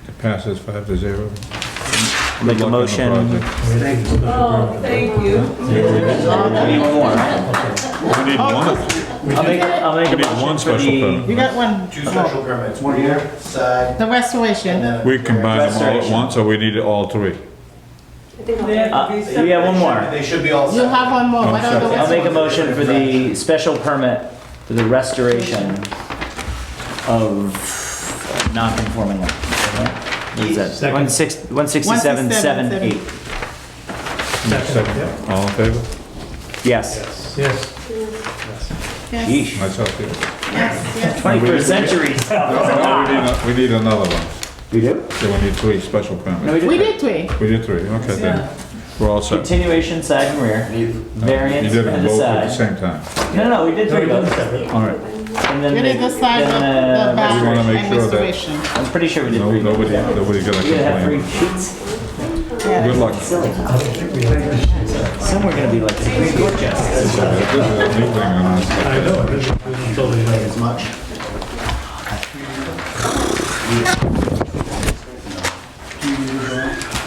It passes 5-0. I'll make a Good luck on the motion. project. Oh, thank you. I need one more, right? We need one. I'll make We a need one motion for special the, permit. We got one, 2 special permits, rear, side, the and restoration. then. We combine them all at Restoration. once, or we need all 3? I think I'll They have to be separate. yeah, one more. They should be all You separate. have one more, what are the I'll make a rest? motion for the special permit for the restoration of non-conforming lot. What is that? Second. 167, 7, 8. Second. All in favor? Yes. Yes. Yes, Yeesh. Myself, yes. yes. 21st century stuff. No, we need another one. We do? So we need 3 special No, permits. We did 3. We did 3, okay then. We're all set. Continuation, side and rear, variance You did them and the both at the side. same time. No, we did No, 3 we done votes. separate. All right. And then We did the side, the back, we wanna make and sure that- restoration. I'm pretty sure we did 3 votes. Nobody's gonna You're gonna have 3 complain. sheets? Good luck. Silly. I don't think we have. Some we're gonna be like Supreme Court justices. This is a new thing on us. I know, this is totally new. As much.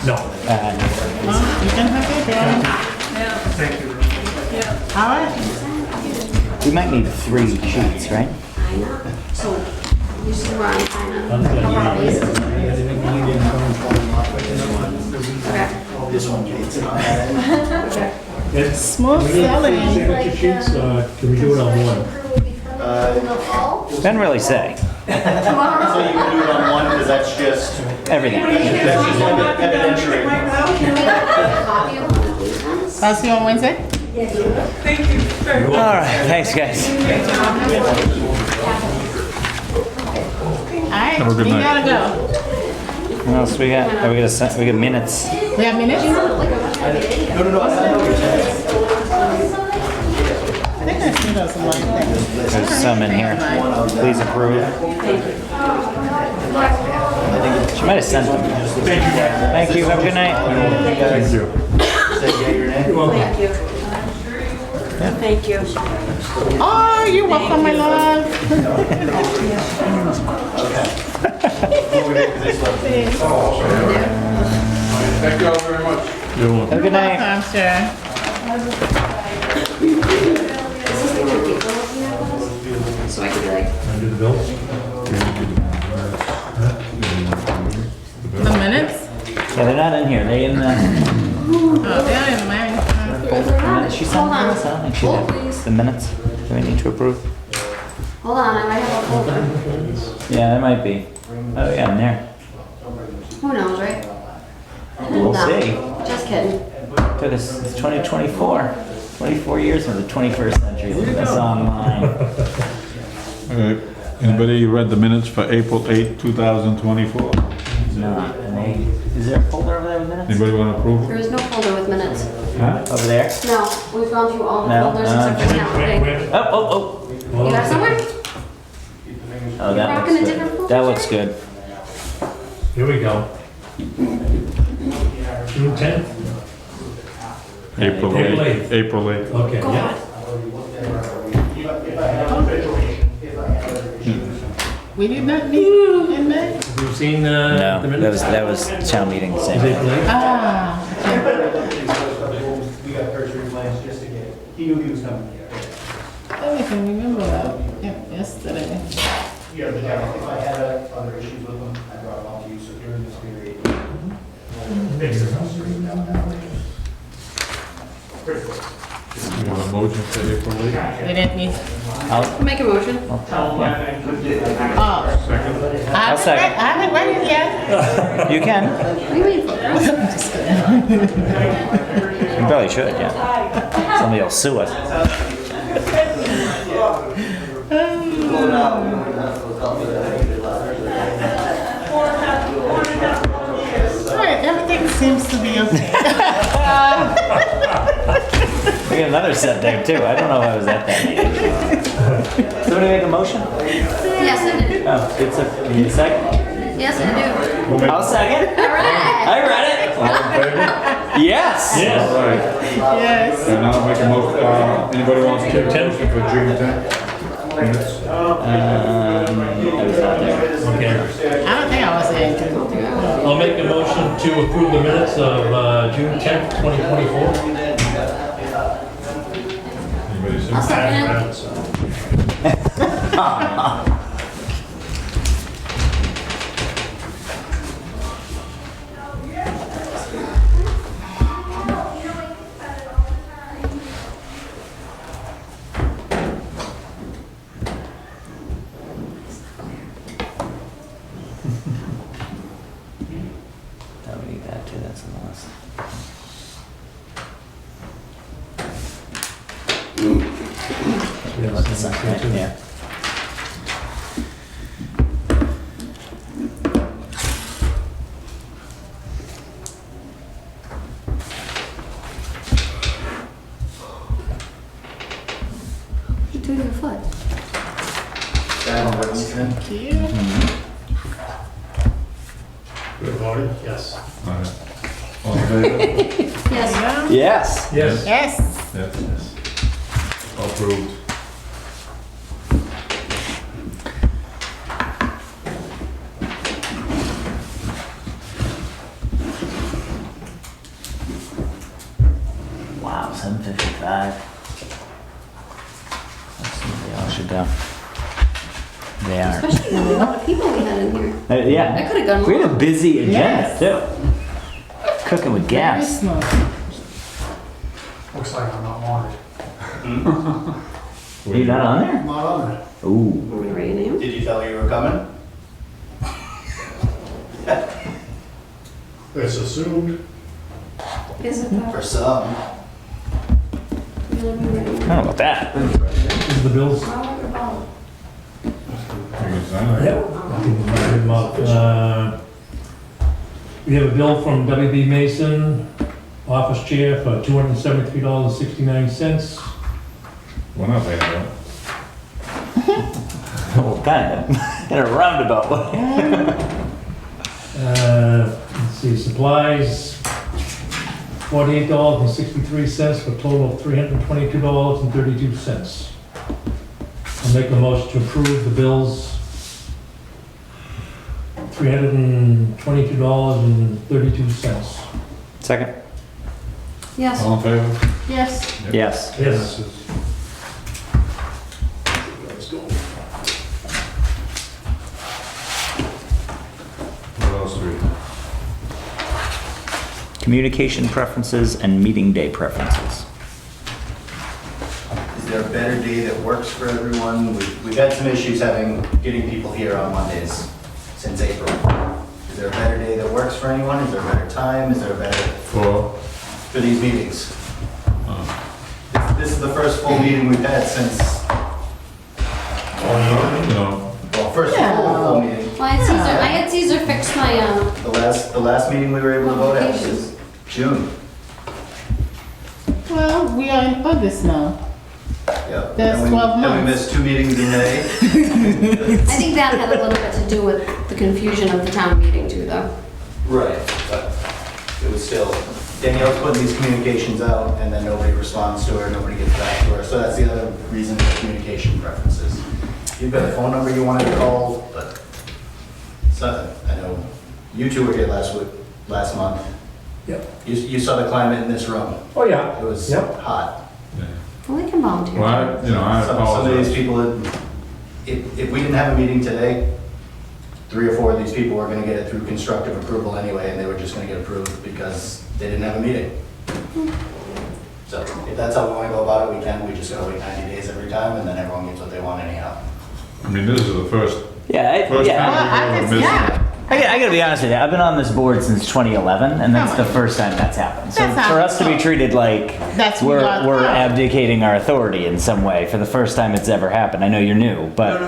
No. You can have it, Yeah, Thank you. yeah. all right. We might need 3 sheets, right? I know. So, this is where I'm kind I'm of, gonna these. need- Okay. This one, it's on that end. Okay. It's- Smooth we need sailing. signature sheets, can we do it on one? In the fall? Doesn't really say. So you can do it on one, because that's just, Everything. that's just like evidentiary. Can we have a copy of one of these ones? I'll see you on Wednesday. All right, thanks, guys. All right, Have a good you night. gotta go. What else we got? Oh, we got minutes. We have minutes? I think I see those in line. There's some in here. Please approve. She might have sent them. Thank you. Have a good night. Thank you. Thank you. Oh, you're welcome, my love. Thank you all very much. You're welcome. Have a good night. I'm sure. So I could be like, Wanna do the bills? The minutes? Yeah, they're not in here. They in the Oh, they're in mine. minutes she sent Hold on. us? I don't think she Hold, did. please. The minutes. Do we need to approve? hold on, I might have a folder. Yeah, there might be. Oh yeah, in there. Who knows, right? We'll No, see. Just kidding. Took us, it's 2024. 24 years of the 21st century. Look at this online. All right. Anybody read the minutes for April 8, 2024? Not, and they, is there a folder over there with minutes? Anybody want to approve? There is no folder with minutes. Huh? Over there? No, we've gone through all the No? folders except for town thing. Oh, oh, You got somewhere? oh. Oh, that Rocking a looks different good. folder? That looks good. Here we go. June 10th? April April 8. 8th. April 8. Okay, yeah. We did not meet in May? Have you seen No, the minutes? that was town meeting, Is same. April 8th? Ah, We got first replans just to get, he knew he was coming. I can remember that. Yeah, yesterday. Yeah, but if I had other issues with them, I brought them all to you, so during this period. You want a motion for April 8? We didn't meet. I'll, Make a motion. Oh, Second? I'll second. I haven't read it yet. You can. What are you waiting for, girl? You probably should, yeah. Somebody will sue us. All right, everything seems to be okay. We got another set there too. I don't know if I was at that meeting. Somebody make a motion? Yes, I did. Oh, it's a, can you second? Yes, I do. I'll second. All right. I read it. All in favor? Yes. All right. Yes. And I'll make a motion, anybody wants to take a motion for June 10th? Minutes? I was not there. Okay. I don't think I was there too. I'll make a motion to approve the minutes of June 10th, 2024. Anybody see? I'll second it. That would need that too. That's on the list. Let this up, right? Yeah. You do your foot. Thank you. Good voted? Yes. All right. All in favor? Yes. Yes. Yes. Yes. Yes. Approved. Wow, 7:55. That's what they all should go. They are. Especially with the amount of people we had in here. Yeah. I could have gone We had a long. busy agenda Yes. too. Cooking with Very gas. small. Looks like Are you not on there? Not on there. Ooh. Want me to write your name? Did you tell her you were coming? It's assumed. Is it though? For some. You let me write your I name. don't know about that. Is the bills? I'll let her follow. Yep. I can mark them up. We have a bill from WB Mason, office chair, for $273.69. We're not paying that. Oh, kind of. In a roundabout way. Let's see, supplies, $48.63 for a total of $322.32. I'll make a motion to approve the bills, $322.32. Second? Yes. All in favor? Yes. Yes. Yes. What else do we have? Communication preferences and meeting day preferences. Is there a better day that works for everyone? We've had some issues getting people here on Mondays since April. Is there a better day that works for anyone? Is there a better time? Is there a better for these meetings? This is the first full meeting we've had since, No. well, first full meeting. Well, I had Caesar fix my, The last meeting we were able to vote at was June. Well, we are in August now. Yep. That's And 12 Then months. we missed 2 meetings in May. I think that had a little bit to do with the confusion of the town meeting too, though. Right. But it was still, Danielle's putting these communications out and then nobody responds to her, nobody gets back to her. So that's the other reason for communication preferences. You've got a phone number you wanted to call, but I know you two were here last month. Yep. You saw the climate in this room. Oh, yeah. It was Yep. hot. Well, they can volunteer. Well, I Some of these apologize. people, if we didn't have a meeting today, 3 or 4 of these people were gonna get it through constructive approval anyway, and they were just gonna get approved because they didn't have a meeting. So if that's how we wanna go about it, we can. We just gotta wait 90 days every time, and then everyone gets what they want anyhow. I mean, this is the first Yeah, time yeah. we've ever missed it. I gotta be honest with you, I've been on this board since 2011, and that's the first time that's happened. So That's for us to be happened. treated like That's we're not we're happened. abdicating our authority in some way for the first time it's ever happened. I know you're new, but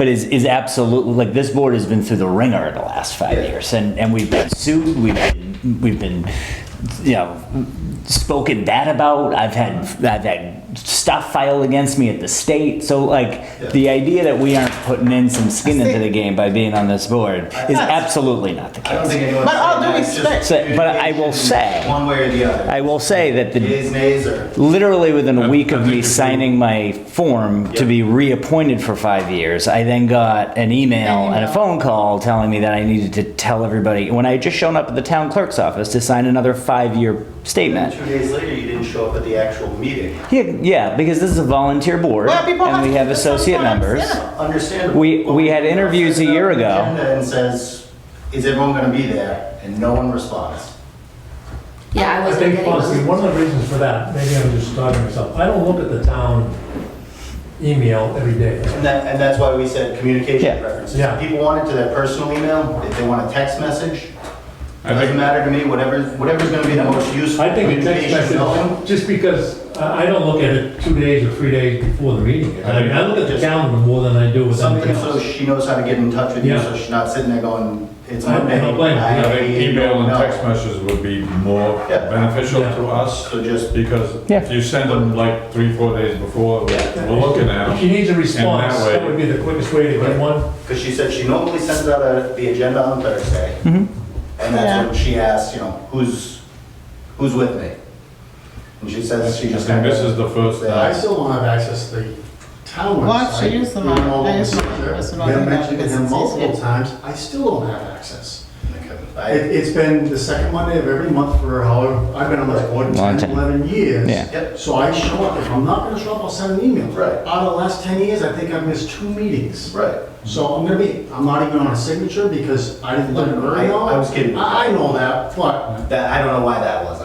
is absolutely like this board has been through the ringer the last 5 years, and we've been sued, we've been spoken bad about. I've had stuff filed against me at the state. So like the idea that we aren't putting in some skin into the game by being on this board is absolutely not the I don't think case. anyone's But all saying due that. It's respect- just But I will say, one way or the other. I will say that the Yeas, nays, or literally within a week of I think me if you- signing my form to be reappointed for 5 years, I then got an email and a phone call telling me that I needed to tell everybody when I had just shown up at the town clerk's office to sign another 5-year statement. 2 days later, you didn't show up at the actual meeting. Yeah, because this is a volunteer board Well, people and have we to have do this associate sometimes, members. yeah. Understandable. We had interviews a year ago. Agenda and says, is everyone gonna be there? And no one responds. Yeah, I I wasn't think getting honestly, those. one of the reasons for that, maybe I'm just starting myself, I don't look at the town email every day. And that's why we said communication Yeah. preferences. Yeah. If people want it to their personal email, if they want a text message, I doesn't think, matter to me, whatever's gonna be the most useful I think a text communication going. message, just because I don't look at it 2 days or 3 days before the meeting. I mean, I look at the calendar more than I do with anything Something so else. she knows how to get in touch with you, Yeah. so she's not sitting there going, it's I Monday. don't blame her. I think email and No. text messages would be more Yeah. beneficial Yeah. to us, So just, because Yeah. if you send them like 3-4 days before, we're looking at If she them. needs a response, way- that would be the quickest way to get one. because she said she normally sends out the agenda on Thursday. Mhm. And that's when she asks, who's with me? And she says she I just. think this is the first I time. still don't have access to the town website. Well, she used to not. Even though I used to it's not. there. It's not We have enough mentioned it because him it's multiple easier. times, I still don't have access. I- It's been the second Monday of every month for however, I've been on this board Long 10, time. 11 years. Yeah. Yep. So I show up, if I'm not gonna show up, I'll send an email. Right. Out of the last 10 years, I think I've missed 2 meetings. Right. So I'm not even on a signature because I didn't let her know. I was kidding. I know that, but That, I don't know why that was.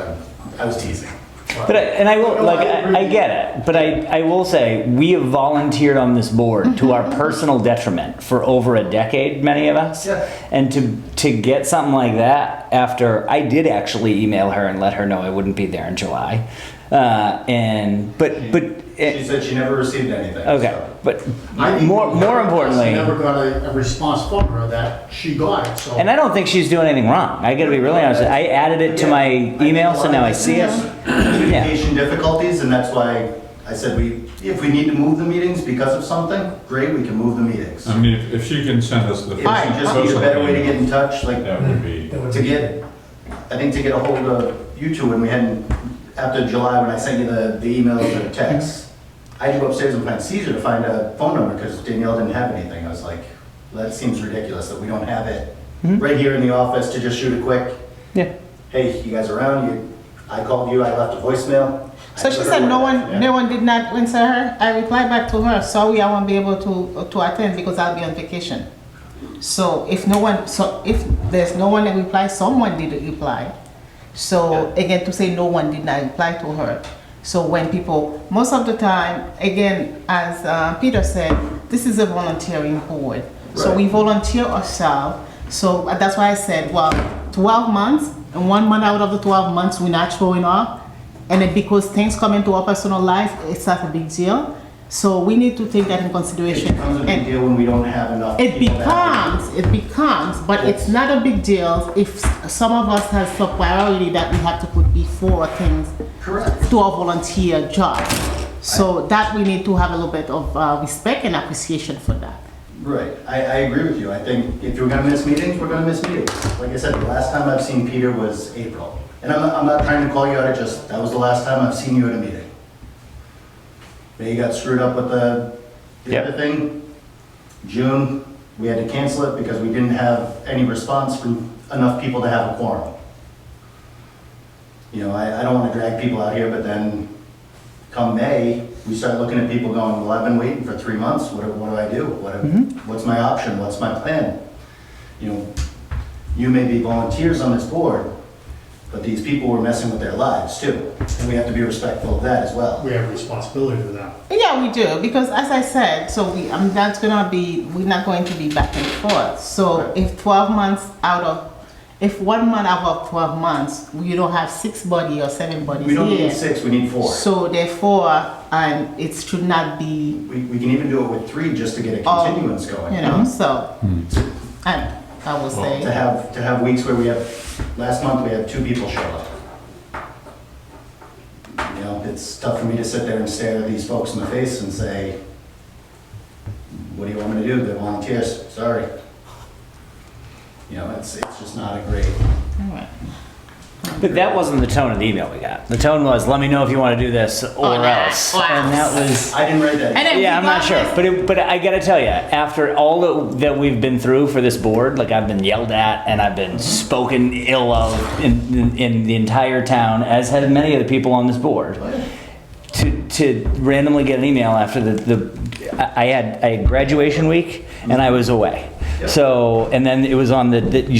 I was teasing. But I will, like, I get it, but I will say, we have volunteered on this board to our personal detriment for over a decade, many of us. Yeah. And to get something like that after, I did actually email her and let her know I wouldn't be there in July. She said she never received anything. Okay, so. but I more importantly, never got a response from her that she got it, so. and I don't think she's doing anything wrong. I gotta be really honest. I added it to my email, so now I see it. Communication difficulties, and that's why I said if we need to move the meetings because of something, great, we can move the meetings. I mean, if she can send us the. If she just needs a better way to get in touch, like, That would be. to get, I think to get a hold of you two when we hadn't, after July, when I sent you the emails or the texts, I had to go upstairs and find Caesar to find a phone number because Danielle didn't have anything. I was like, well, that seems ridiculous that we don't have it right here in the office to just shoot a quick, Yeah. hey, you guys around? I called you, I left a voicemail. So she said no one did not answer her. I replied back to her, sorry, I won't be able to attend because I'll be on vacation. So if there's no one that replied, someone did reply. So again, to say no one did not reply to her. So when people, most of the time, again, as Peter said, this is a volunteering board. So Right. we volunteer ourselves. So that's why I said, well, 12 months, and 1 month out of the 12 months, we're not showing up. And then because things come into our personal life, it's not a big deal. So we need to take that in It consideration. becomes a big And deal when we don't have enough it people that- becomes, but it's not a big deal if some of us have some priority that we have to put before things Correct. to our volunteer job. So that we need to have a little bit of respect and appreciation for that. Right, I agree with you. I think if you're gonna miss meetings, we're gonna miss meetings. Like I said, the last time I've seen Peter was April. And I'm not trying to call you out, it just, that was the last time I've seen you at a meeting. They got screwed up with the Yep. other thing. June, we had to cancel it because we didn't have any response from enough people to have a quorum. You know, I don't wanna drag people out here, but then come May, we start looking at people going, well, I've been waiting for 3 months, what do I do? What's my option, what's my plan? You know, you may be volunteers on this board, but these people were messing with their lives too, and we have to be respectful of that as well. We have a responsibility for that. Yeah, we do, because as I said, so we're not going to be back and forth. So Right. if 1 month out of 12 months, you don't have 6 body or 7 bodies We don't here. need 6, we need 4. So therefore, it should not be, We can even do it with 3 just to get a continuance going. you know, so, I would To say, have weeks where we have, last month we had 2 people show up. You know, it's tough for me to sit there and stare at these folks in the face and say, what do you want me to do? They're volunteers, sorry. You know, it's just not a great, But that wasn't the tone of the email we got. The tone was, let me know if you want to do this or else. And that was, I didn't write that. And then yeah, I'm not sure. But I gotta tell you, after all that we've been through for this board, like I've been yelled at and I've been spoken ill of in the entire town, as have many of the people on this board. To randomly get an email after I had graduation week and I was away. So, and then it was on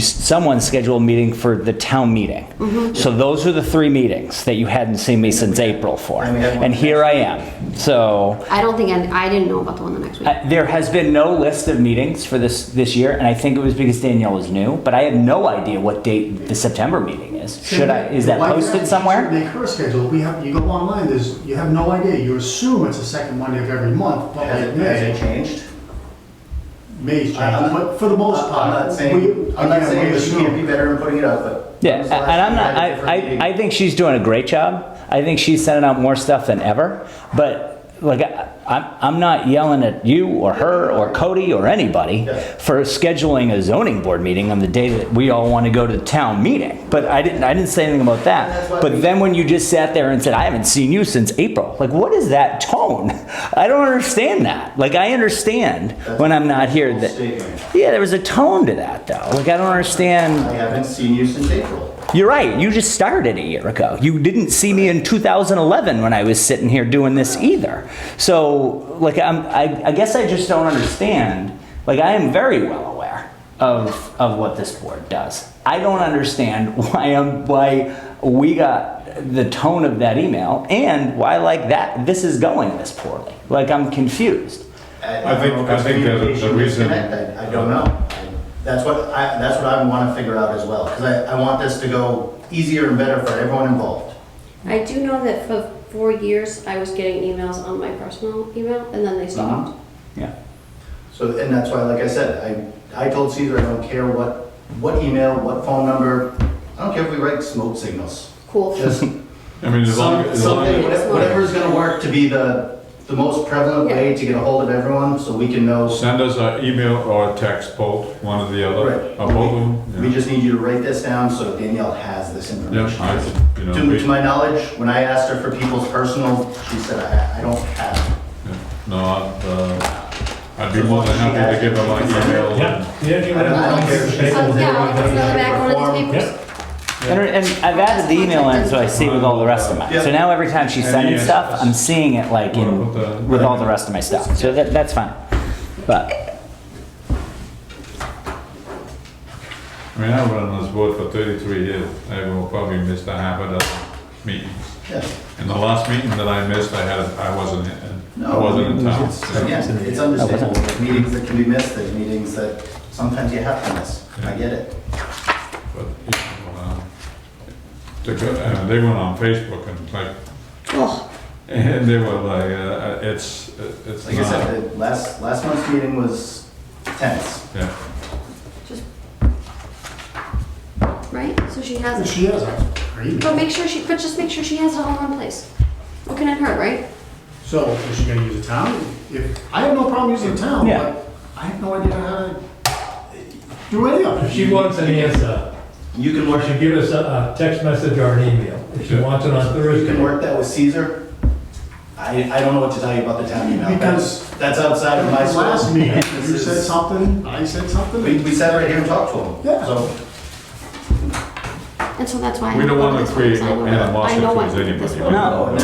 someone scheduled a meeting for the town meeting. So those are the 3 meetings that you hadn't seen me since April for. And we had one And here I am. So I don't think, I didn't know about the one the next week. there has been no list of meetings for this year, and I think it was because Danielle was new, but I had no idea what date the September meeting is. Is that Why do you posted have- somewhere? Make her schedule, you go online, you have no idea, you assume it's the second Monday of every month, but Has like it May, changed? May's changed, I'm- but for the most I'm part. not saying that you can't be better in putting it up, but. Yeah, when was the last and time I'm we not. had a different meeting? I think she's doing a great job. I think she's sending out more stuff than ever. But like, I'm not yelling at you or her or Cody or anybody for scheduling a zoning board meeting on the day that we all want to go to the town meeting. But I didn't say anything about that. But then when you just sat there and said, I haven't seen you since April, like, what is that tone? I don't understand that. Like, I understand when I'm not here that, yeah, there was a tone to that though. Like, I don't understand. I haven't seen you since April. You're right. You just started a year ago. You didn't see me in 2011 when I was sitting here doing this either. So, like, I guess I just don't understand. Like, I am very well aware of what this board does. I don't understand why we got the tone of that email and why like that this is going this poorly. Like I'm confused. I think the reason- I don't know. That's what I want to figure out as well, because I want this to go easier and better for everyone involved. I do know that for 4 years, I was getting emails on my personal email, and then they stopped. Yeah. So, and that's why, like I said, I told Caesar I don't care what email, what phone number, I don't care if we write smoke signals. Cool. Just I mean, as long as something, whatever's gonna work to be the most prevalent way to get a hold of everyone, so we can know. send us an email or a text, both, one or the other, Right. or both of them. We just need you to write this down so Danielle has this Yeah, information. you know, To my knowledge, when I asked her for people's personal, she said, I don't have it. no, I'd be more than happy to give her my email. Yeah. Yeah, you I don't care if she Oh, sends yeah, I'll put everything another back one of these Yeah. papers. And I've added the email in so I see it with all the rest of mine. So now every time she's sending stuff, I'm seeing it like in with all the rest of my stuff. So that's fine. But I mean, I've been on this board for 33 years. I will probably missed a half a dozen meetings. Yeah. And the last meeting that I missed, I wasn't in town. Again, it's understandable. There's meetings that can be missed, there's meetings that sometimes you have to miss. I get it. But, they went on Facebook and like, Oh, and they were like, it's Like I not, said, last month's meeting was tense. yeah. right? So she has it. She has her email. But just make sure she has it all in one place. What can it hurt, right? So is she gonna use a town? I have no problem using a town, Yeah. but I have no idea how to do any of it. If she wants an answer, You can she work, should give us a text message or an email. If she wants it on you can Thursday. work that with Caesar. I don't know what to tell you about the town email. Because That's outside of my the last scope. meeting, This you is- said something, I said something. We sat right here and talked to him. Yeah. So, And so that's why I We don't go wanna this way, create because I know- animosity I know towards I can do anybody. this one. No.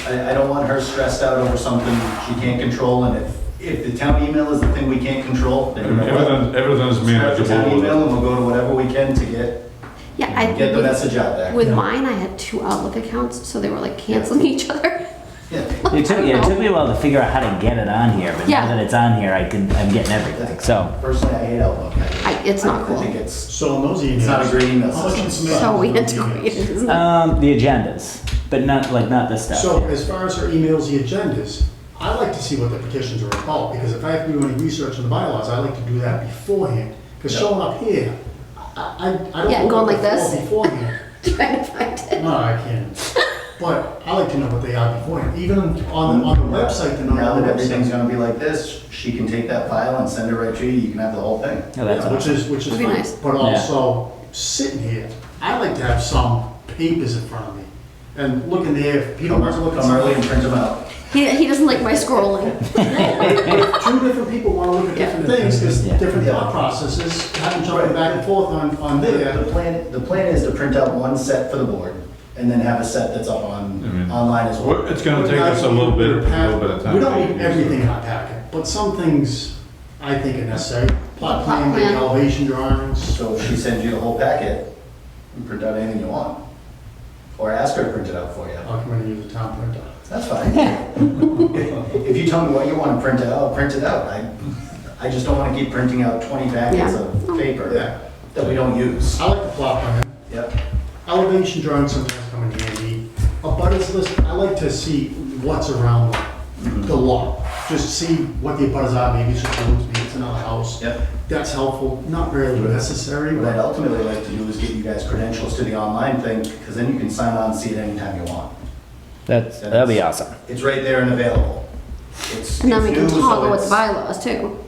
I don't want her stressed out over something she can't control, and if the town email is the thing we can't control, then you know what? Everything's Scrap the town manageable. email and we'll go to whatever we can to get Yeah, I the message out there. with mine, I had 2 Outlook accounts, so they were like canceling each other. Yeah. it took me a while to figure out how to get it on here, but Yeah. now that it's on here, I'm getting everything. So Personally, I hate Outlook. It's not cool. I think it's So in those emails. It's not a great email how much system. information So is we in had those to emails? read it, isn't it? the agendas, but not this stuff. So as far as her emails, the agendas, I like to see what the petitions are about, because if I have to do any research on the bylaws, I like to do that beforehand. Because showing up here, I don't. Yeah, look going at like the this? floor Beforehand. Trying to find it. No, I can't. But I like to know what they are beforehand, even on the website, they're not Now on that the everything's website. gonna be like this, she can take that file and send it right to you, you can have the whole thing. Oh, that's Yeah, which awesome. is That'd be fine. nice. But also, sitting here, I like to have some papers in front of me. And looking there, if Peter wants to look at Come early and something. print them out. He doesn't like my scrolling. If 2 different people want to look at different things, because Yeah. different thought processes, having jumping back and forth on there. The plan is to print out one set for the board, and then have a set that's up online as well. It's gonna take us a little bit of time. We don't to need get used everything to. in our packet, but some things I think are necessary. Plot plan, Plot plan. elevation drawings. So if she sends you the whole packet, you print out anything you want. Or ask her to print it out for you. I'll come in and use a town printer. That's fine. If you tell me what you want to print out, I'll print it out. I just don't want to keep printing out 20 packets Yeah. of paper Yeah, that we don't use. I like the plot plan. Yep. Elevation drawings sometimes come in handy. A butters list, I like to see what's around the lot. Just see what the butters are, maybe it's just a maybe it's another house. Yep. That's helpful, not really necessary, What I'd but ultimately like to do is get you guys credentials to the online thing, because then you can sign on and see it anytime you want. That'd be awesome. It's right there and available. It's And then we can new, so toggle with the it's- bylaws too.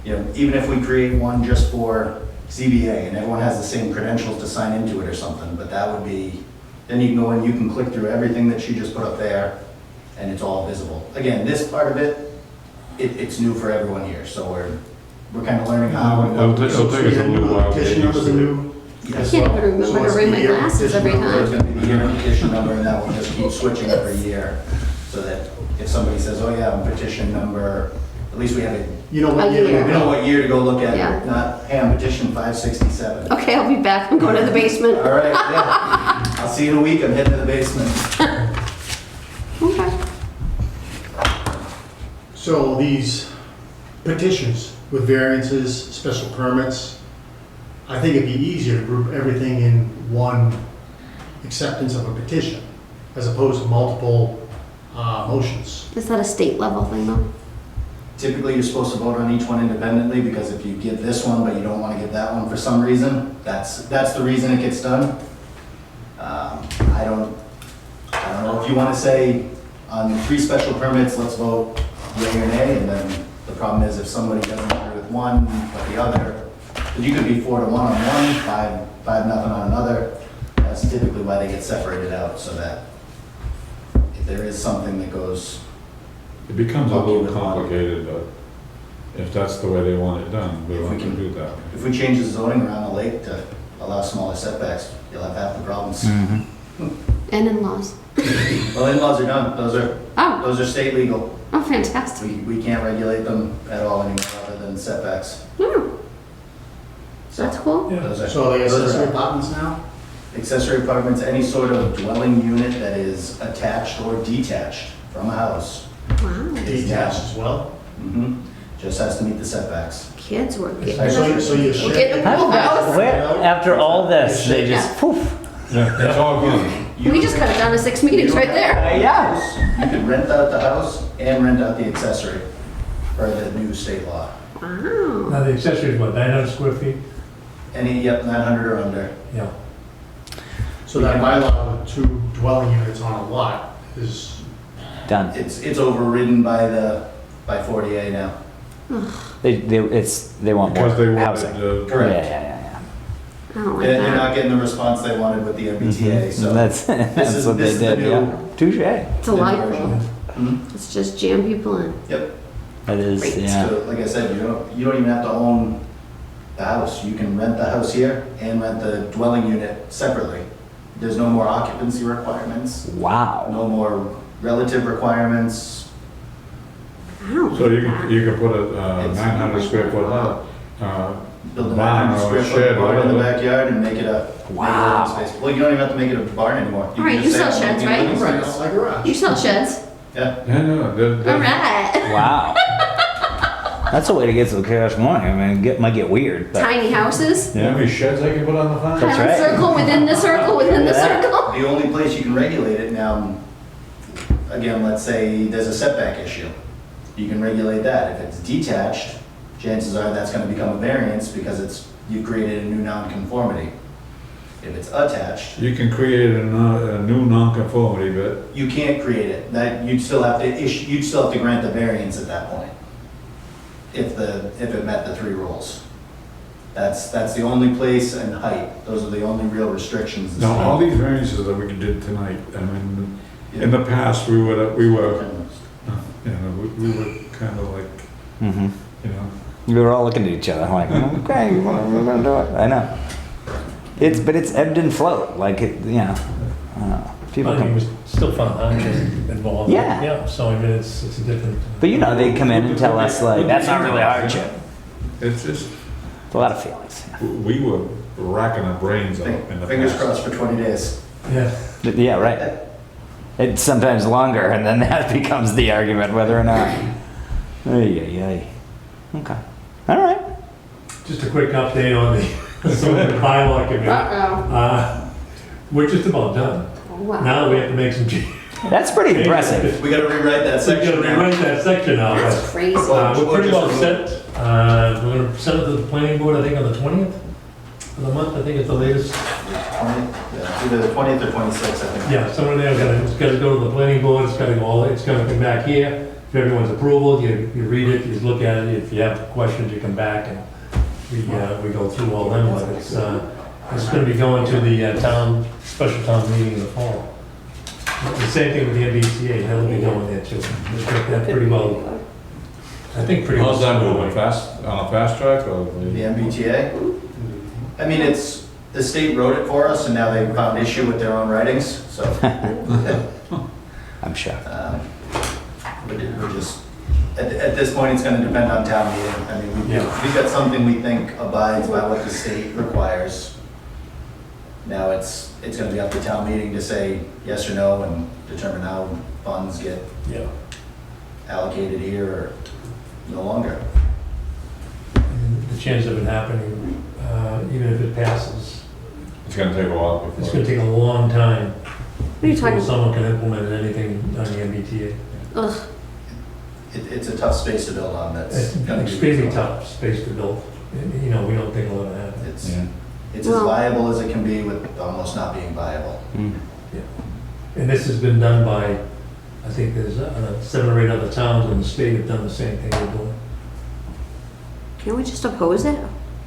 You know, even if we create one just for ZBA and everyone has the same credentials to sign into it or something, but that would be, then you can go in, you can click through everything that she just put up there and it's all visible. Again, this part of it's new for everyone here, so we're kind of learning how. and what- It'll take us a little while to get petition used numbers are to it. new. I can't even remember So to it's bring the my year glasses every petition number. There's time. gonna be the year petition number and that will just keep switching every year. So that if somebody says, oh yeah, I'm petition number At least we have it, You know what A year year. to we know go. what year to go look at, Yeah. not, hey, I'm petition 567. Okay, I'll be back. I'm going to the basement. All right, yeah. I'll see you in a week, I'm heading to the basement. Okay. So these petitions with variances, special permits, I think it'd be easier to group everything in one acceptance of a petition as opposed to multiple motions. Is that a state level thing though? Typically, you're supposed to vote on each one independently, because if you give this one, but you don't want to give that one for some reason, that's the reason it gets done. I don't know if you want to say on 3 special permits, let's vote yea or nay, and then the problem is if somebody doesn't agree with one, but the other, but you could be 4-1 on one, 5-0 on another. That's typically why they get separated out, so that if there is something that goes, It becomes a little complicated, but if that's the way they want it done, we want to do that. if we change the zoning around the lake to allow smaller setbacks, you'll have half the problems. And in-laws. Well, in-laws are done, Oh, those are state legal. oh, fantastic. We can't regulate them at all anymore other than setbacks. Oh, So that's cool. Yeah. those are- So the those are accessory out. apartments now? Accessory apartments, any sort of dwelling unit that is attached or detached from a house. Wow. Detached as well? Just has to meet the setbacks. Kids were getting. So you We're should. getting a pool house. After all this, they just poof. Yeah, it's all good. We just cut it down to 6 meetings right there. Yeah. You can rent out the house and rent out the accessory per the new state law. Wow. Now, the accessory is what, 900 square feet? Any, 900 or under. Yeah. So that bylaw with 2 dwelling units on a lot is, Done. It's overridden by 40A now. They want more Because they housing. wanted, Yeah, Correct. yeah, yeah, I don't like They're that. not getting the response they wanted with the yeah. MBTA, so. That's, that's is- what they this is the did, new- yeah. Touche. It's a light bulb. Mhm. Let's just jam people in. Yep. That is, Great. yeah. So, like I said, you don't even have to own the house. You can rent the house here and rent the dwelling unit separately. There's no more occupancy requirements, Wow. no more relative requirements. Wow. so you can put a 900 square foot Build a barn 900 or square a foot shed, barn in the whatever. backyard and make it a Wow. living space. Well, you don't even have to make it a barn anymore. All right, can you just say, sell "I'm sheds, making a right? living right, space." it's like a garage. You sell sheds. Yeah. Yeah, no, All right. Wow. That's a way to get some cash money. I mean, it might get weird, but Tiny houses. You know how many sheds I can put on the farm? That's Highland right. circle within the circle within the Yeah. circle. The only place you can regulate it now, again, let's say there's a setback issue. You can regulate that. If it's detached, chances are that's gonna become a variance because you created a new nonconformity. If it's attached, You can create a new nonconformity, but you can't create it. That, you'd still have to grant the variance at that point. If it met the 3 rules. That's the only place, and height, those are the only real restrictions. now all these variances that we did tonight, I mean, in the past, we were kind of like, hmm you know, we were all looking at each other like, okay, we're gonna do it. I know. But it's ebbed and flowed. Like, I don't know. People I mean, it come, was still fun, involved. Yeah. Yeah, so I mean, it's a different. but you know, they come in and tell us like, that's not really a hardship. it's just, It's a lot of feelings. we were racking our brains out in the Fingers past. crossed for 20 days. Yeah. Yeah, right. It's sometimes longer, and then that becomes the argument whether or not. Ay, ay, ay. Okay. All right. Just a quick update on the zoning bylaw committee. Uh-oh. We're just about done. Wow. Now we have to make some changes. That's pretty impressive. We gotta rewrite that We section gotta now. rewrite that section now. That's but, crazy. We're pretty well set. We're gonna send it to the planning board, I think, on the 20th of the month. I think it's the latest. 20th, yeah, either the 20th or 26th, I think. Yeah, somewhere there, it's gotta go to the planning board, it's gotta go, it's gonna come back here. For everyone's approval, you read it, you look at it, if you have questions, you come back and we go through all them, but it's gonna be going to the special town meeting in the fall. The same thing with the MBTA, they'll be going there too. We've got that pretty well, I think pretty well. How's that moving, fast, on a fast track, or? The MBTA? I mean, the state wrote it for us, and now they found issue with their own writings, so. I'm shocked. We're just, At this point, it's gonna depend on town meeting. I mean, we've got something we think abides by what the state requires. Now, it's gonna be up to town meeting to say yes or no and determine how funds get Yeah. allocated here or no longer. And the chance of it happening, even if it passes, It's gonna take a while it's before. gonna take a long time What are you before talking? someone can implement anything on the MBTA. Ugh, It's a tough space to build on. That's It's gonna an be extremely tough space to build. And, you know, we don't think it'll ever happen. It's Yeah. it's as Well- viable as it can be with almost not being viable. And this has been done by, I think there's 7 or 8 other towns in the state have done the same thing we're doing. can't we just oppose it?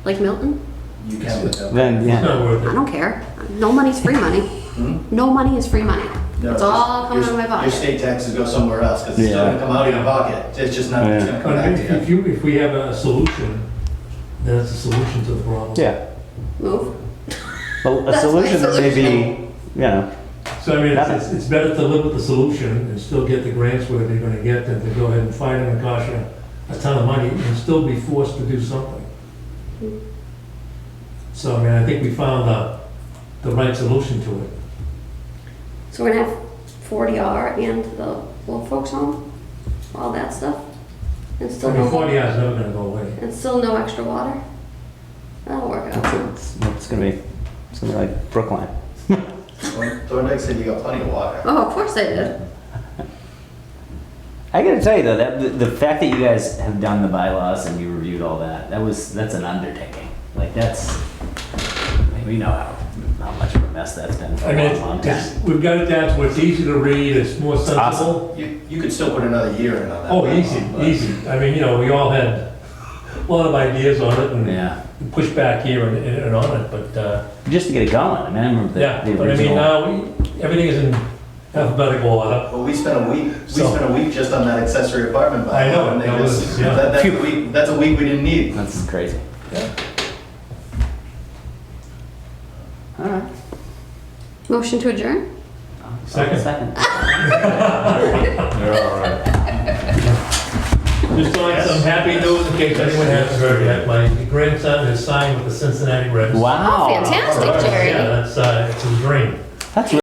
Like Milton? You can with them. Then, It's yeah. not worth I it. don't care. No money's free money. Hmm? No money is free money. No, It's just all coming your- out of my Your pocket. state taxes go somewhere else because it's still Yeah. gonna come out of your pocket. It's just not, it's Yeah. gonna come But back to you. if we have a solution, then it's a solution to the problem. Yeah. Move. Well, a That's my solution that may be, solution. you know, So I mean, it's better to live with the solution and still get the grants where they're gonna get than to go ahead and fight them and cost you a ton of money and still be forced to do something. So I mean, I think we found the right solution to it. So we're gonna have 40R at the end of the old folks home? All that stuff? And I still mean, 40 no, hours never gonna go away. and still no extra water? That'll work out. it's gonna be like Brookline. Thorndike said you got plenty of water. Oh, of course they did. I gotta tell you though, that the fact that you guys have done the bylaws and you reviewed all that, that's an undertaking. Like that's, I mean, we know how much of a mess that's been for I a mean, long, long time. we've got it down to where it's easy to read, it's more sensible. awesome. You could still put another year in on that. Oh, bylaw, easy, but- easy. I mean, you know, we all had a lot of ideas on it and Yeah, pushback here and on it, but, just to get it going. I mean, I remember yeah. the But I mean, original. now, everything is in alphabetical order. Well, we spent a week So- just on that accessory apartment bylaw. I know, and it that was- yeah. that's a week we didn't need. That's crazy. All right. Motion to adjourn? Second. Second. Yeah, all right. Just on some happy news in case anyone hasn't heard yet, my grandson has signed with the Cincinnati Reds. Wow. Oh, fantastic, Jerry. Yeah, that's, it's his dream. That's